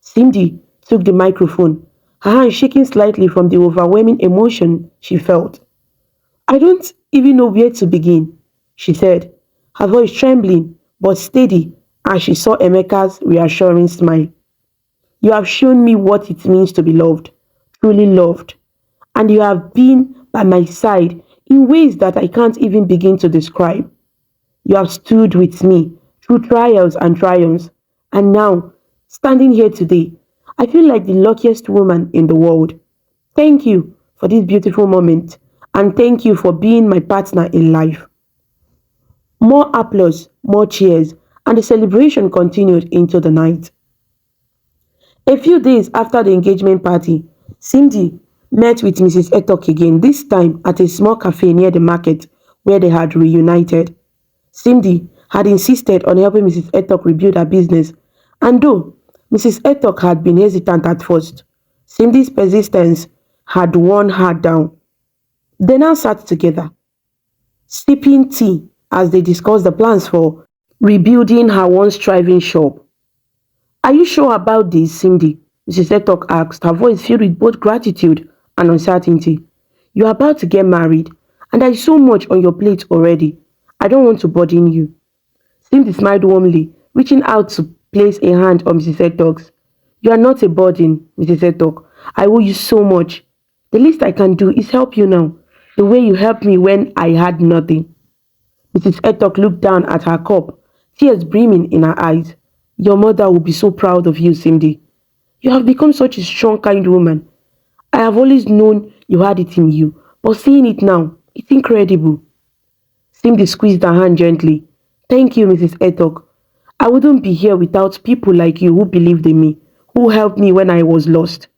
Cindy took the microphone, her hand shaking slightly from the overwhelming emotion she felt. I don't even know where to begin, she said, her voice trembling but steady as she saw Emeka's reassuring smile. You have shown me what it means to be loved, truly loved, and you have been by my side in ways that I can't even begin to describe. You have stood with me through trials and triumphs, and now, standing here today, I feel like the luckiest woman in the world. Thank you for this beautiful moment, and thank you for being my partner in life. More applause, more cheers, and the celebration continued into the night. A few days after the engagement party, Cindy met with Mrs. Etok again, this time at a small cafe near the market where they had reunited. Cindy had insisted on helping Mrs. Etok rebuild her business, and though Mrs. Etok had been hesitant at first, Cindy's persistence had worn her down. They now sat together, sipping tea as they discussed the plans for rebuilding her once thriving shop. Are you sure about this, Cindy? Mrs. Etok asked, her voice filled with both gratitude and uncertainty. You are about to get married, and there is so much on your plate already. I don't want to burden you. Cindy smiled warmly, reaching out to place a hand on Mrs. Etok's. You are not a burden, Mrs. Etok. I owe you so much. The least I can do is help you now, the way you helped me when I had nothing. Mrs. Etok looked down at her cup, tears brimming in her eyes. Your mother will be so proud of you, Cindy. You have become such a strong, kind woman. I have always known you had it in you, but seeing it now, it's incredible. Cindy squeezed her hand gently. Thank you, Mrs. Etok. I wouldn't be here without people like you who believed in me, who helped me when I was lost.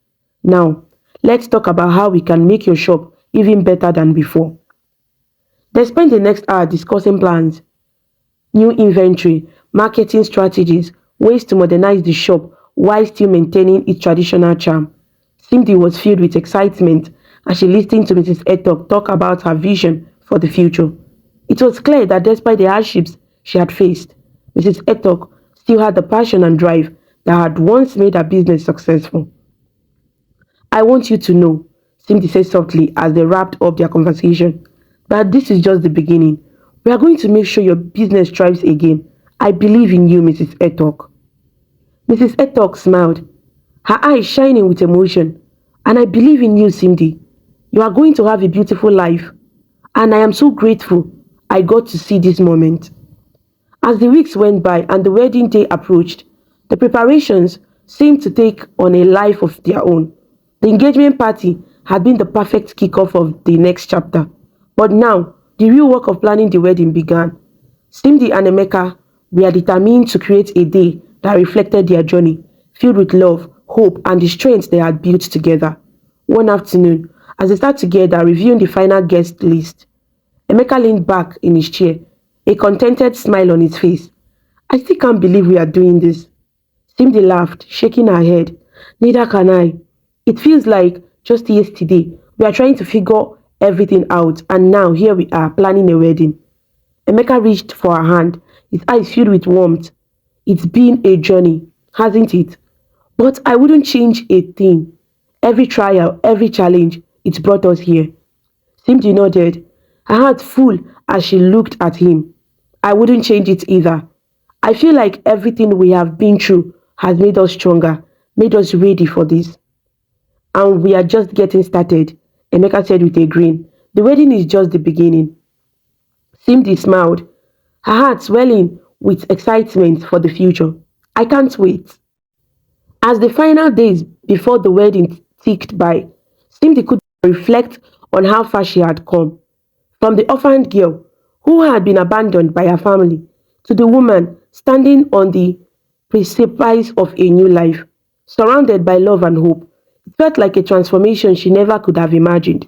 Now, let's talk about how we can make your shop even better than before. They spent the next hour discussing plans, new inventory, marketing strategies, ways to modernize the shop while still maintaining its traditional charm. Cindy was filled with excitement as she listened to Mrs. Etok talk about her vision for the future. It was clear that despite the hardships she had faced, Mrs. Etok still had the passion and drive that had once made her business successful. I want you to know, Cindy said softly as they wrapped up their conversation, that this is just the beginning. We are going to make sure your business thrives again. I believe in you, Mrs. Etok. Mrs. Etok smiled, her eyes shining with emotion. And I believe in you, Cindy. You are going to have a beautiful life. And I am so grateful I got to see this moment. As the weeks went by and the wedding day approached, the preparations seemed to take on a life of their own. The engagement party had been the perfect kickoff of the next chapter, but now the real work of planning the wedding began. Cindy and Emeka were determined to create a day that reflected their journey, filled with love, hope, and the strength they had built together. One afternoon, as they sat together reviewing the final guest list, Emeka leaned back in his chair, a contented smile on his face. I still can't believe we are doing this. Cindy laughed, shaking her head. Neither can I. It feels like just yesterday we are trying to figure everything out, and now here we are planning a wedding. Emeka reached for her hand, his eyes filled with warmth. It's been a journey, hasn't it? But I wouldn't change a thing. Every trial, every challenge, it's brought us here. Cindy nodded, her heart full as she looked at him. I wouldn't change it either. I feel like everything we have been through has made us stronger, made us ready for this. And we are just getting started, Emeka said with a grin. The wedding is just the beginning. Cindy smiled, her heart swelling with excitement for the future. I can't wait. As the final days before the wedding ticked by, Cindy could reflect on how far she had come. From the orphaned girl who had been abandoned by her family to the woman standing on the precipice of a new life, surrounded by love and hope. It felt like a transformation she never could have imagined.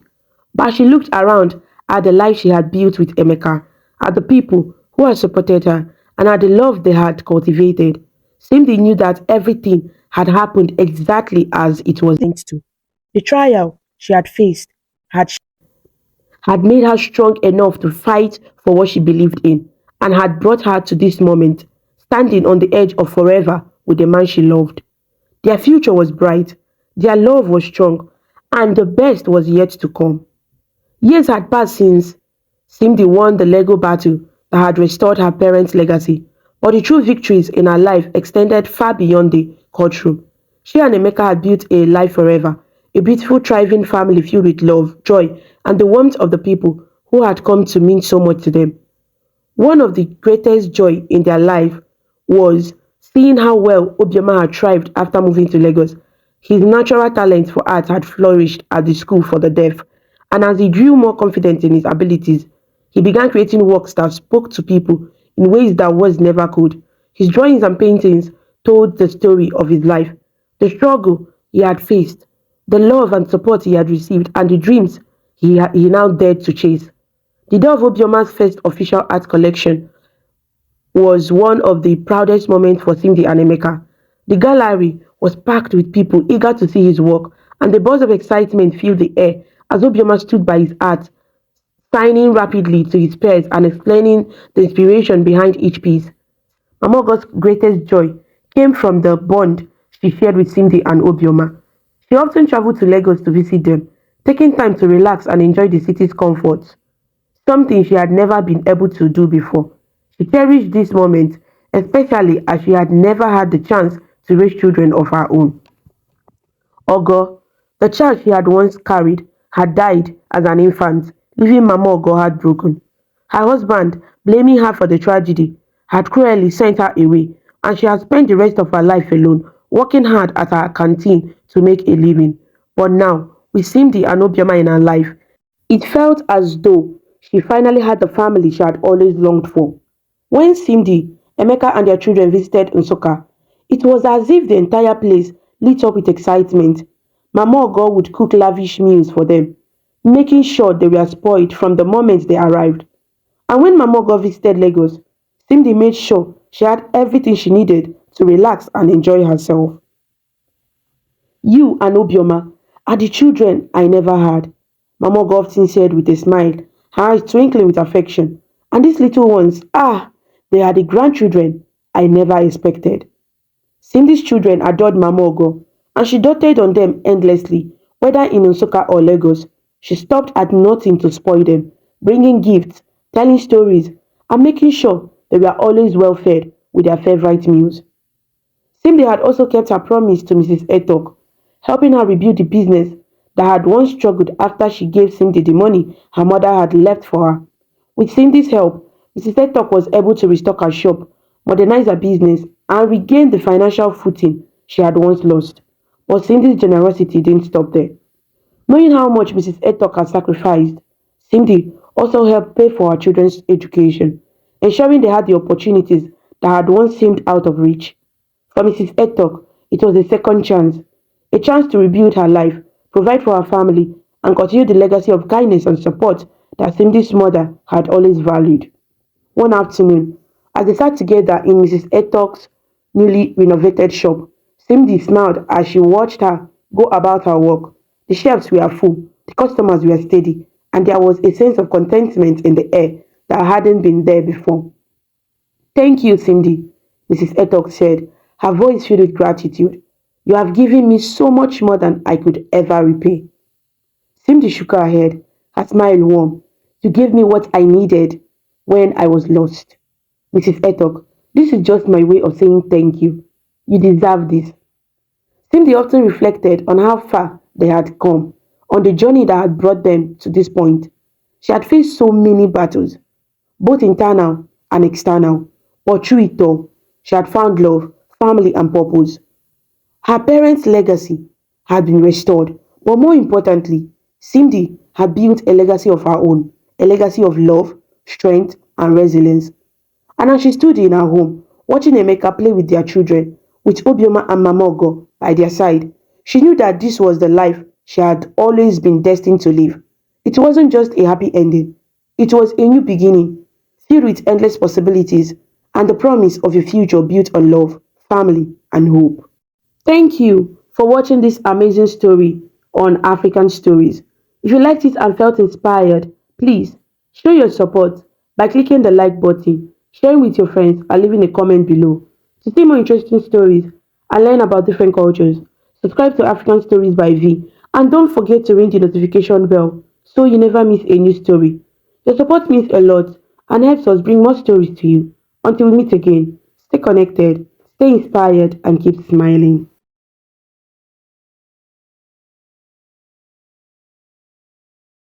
But as she looked around at the life she had built with Emeka, at the people who had supported her, and at the love they had cultivated, Cindy knew that everything had happened exactly as it was meant to. The trial she had faced had made her strong enough to fight for what she believed in, and had brought her to this moment, standing on the edge of forever with the man she loved. Their future was bright, their love was strong, and the best was yet to come. Years had passed since Cindy won the Lego battle that had restored her parents' legacy, but the true victories in her life extended far beyond the courtroom. She and Emeka had built a life forever, a beautiful, thriving family filled with love, joy, and the warmth of the people who had come to mean so much to them. One of the greatest joy in their life was seeing how well Obioma had thrived after moving to Lagos. His natural talent for art had flourished at the school for the deaf, and as he grew more confident in his abilities, he began creating works that spoke to people in ways that words never could. His drawings and paintings told the story of his life, the struggle he had faced, the love and support he had received, and the dreams he now dared to chase. The door of Obioma's first official art collection was one of the proudest moments for Cindy and Emeka. The gallery was packed with people eager to see his work, and the buzz of excitement filled the air as Obioma stood by his art, signing rapidly to his peers and explaining the inspiration behind each piece. Mamogo's greatest joy came from the bond she shared with Cindy and Obioma. She often traveled to Lagos to visit them, taking time to relax and enjoy the city's comforts, something she had never been able to do before. She cherished this moment, especially as she had never had the chance to raise children of her own. Ogo, the child she had once carried, had died as an infant, leaving Mama Ogo heartbroken. Her husband, blaming her for the tragedy, had cruelly sent her away, and she had spent the rest of her life alone, working hard at her canteen to make a living. But now, with Cindy and Obioma in her life, it felt as though she finally had the family she had always longed for. When Cindy, Emeka, and their children visited Nsukka, it was as if the entire place lit up with excitement. Mama Ogo would cook lavish meals for them, making sure they were spoiled from the moment they arrived. And when Mama Ogo visited Lagos, Cindy made sure she had everything she needed to relax and enjoy herself. You and Obioma are the children I never had, Mama Ogo often said with a smile, her eyes twinkling with affection. And these little ones, they are the grandchildren I never expected. Cindy's children adored Mama Ogo, and she doted on them endlessly, whether in Nsukka or Lagos. She stopped at nothing to spoil them, bringing gifts, telling stories, and making sure they were always well fed with their favorite meals. Cindy had also kept her promise to Mrs. Etok, helping her rebuild the business that had once struggled after she gave Cindy the money her mother had left for her. With Cindy's help, Mrs. Etok was able to restock her shop, modernize her business, and regain the financial footing she had once lost. But Cindy's generosity didn't stop there. Knowing how much Mrs. Etok had sacrificed, Cindy also helped pay for her children's education, ensuring they had the opportunities that had once seemed out of reach. For Mrs. Etok, it was a second chance, a chance to rebuild her life, provide for her family, and continue the legacy of kindness and support that Cindy's mother had always valued. One afternoon, as they sat together in Mrs. Etok's newly renovated shop, Cindy smiled as she watched her go about her work. The shelves were full, the customers were steady, and there was a sense of contentment in the air that hadn't been there before. Thank you, Cindy, Mrs. Etok said, her voice filled with gratitude. You have given me so much more than I could ever repay. Cindy shook her head, her smile warm. You gave me what I needed when I was lost. Mrs. Etok, this is just my way of saying thank you. You deserve this. Cindy often reflected on how far they had come, on the journey that had brought them to this point. She had faced so many battles, both internal and external, but through it all, she had found love, family, and purpose. Her parents' legacy had been restored, but more importantly, Cindy had built a legacy of her own, a legacy of love, strength, and resilience. And as she stood in her home, watching Emeka play with their children, with Obioma and Mamogo by their side, she knew that this was the life she had always been destined to live. It wasn't just a happy ending, it was a new beginning, filled with endless possibilities and the promise of a future built on love, family, and hope. Thank you for watching this amazing story on African Stories. If you liked it and felt inspired, please show your support by clicking the like button, sharing with your friends, and leaving a comment below. To see more interesting stories and learn about different cultures, subscribe to African Stories by V, and don't forget to ring the notification bell so you never miss a new story. Your support means a lot and helps us bring more stories to you. Until we meet again, stay connected, stay inspired, and keep smiling.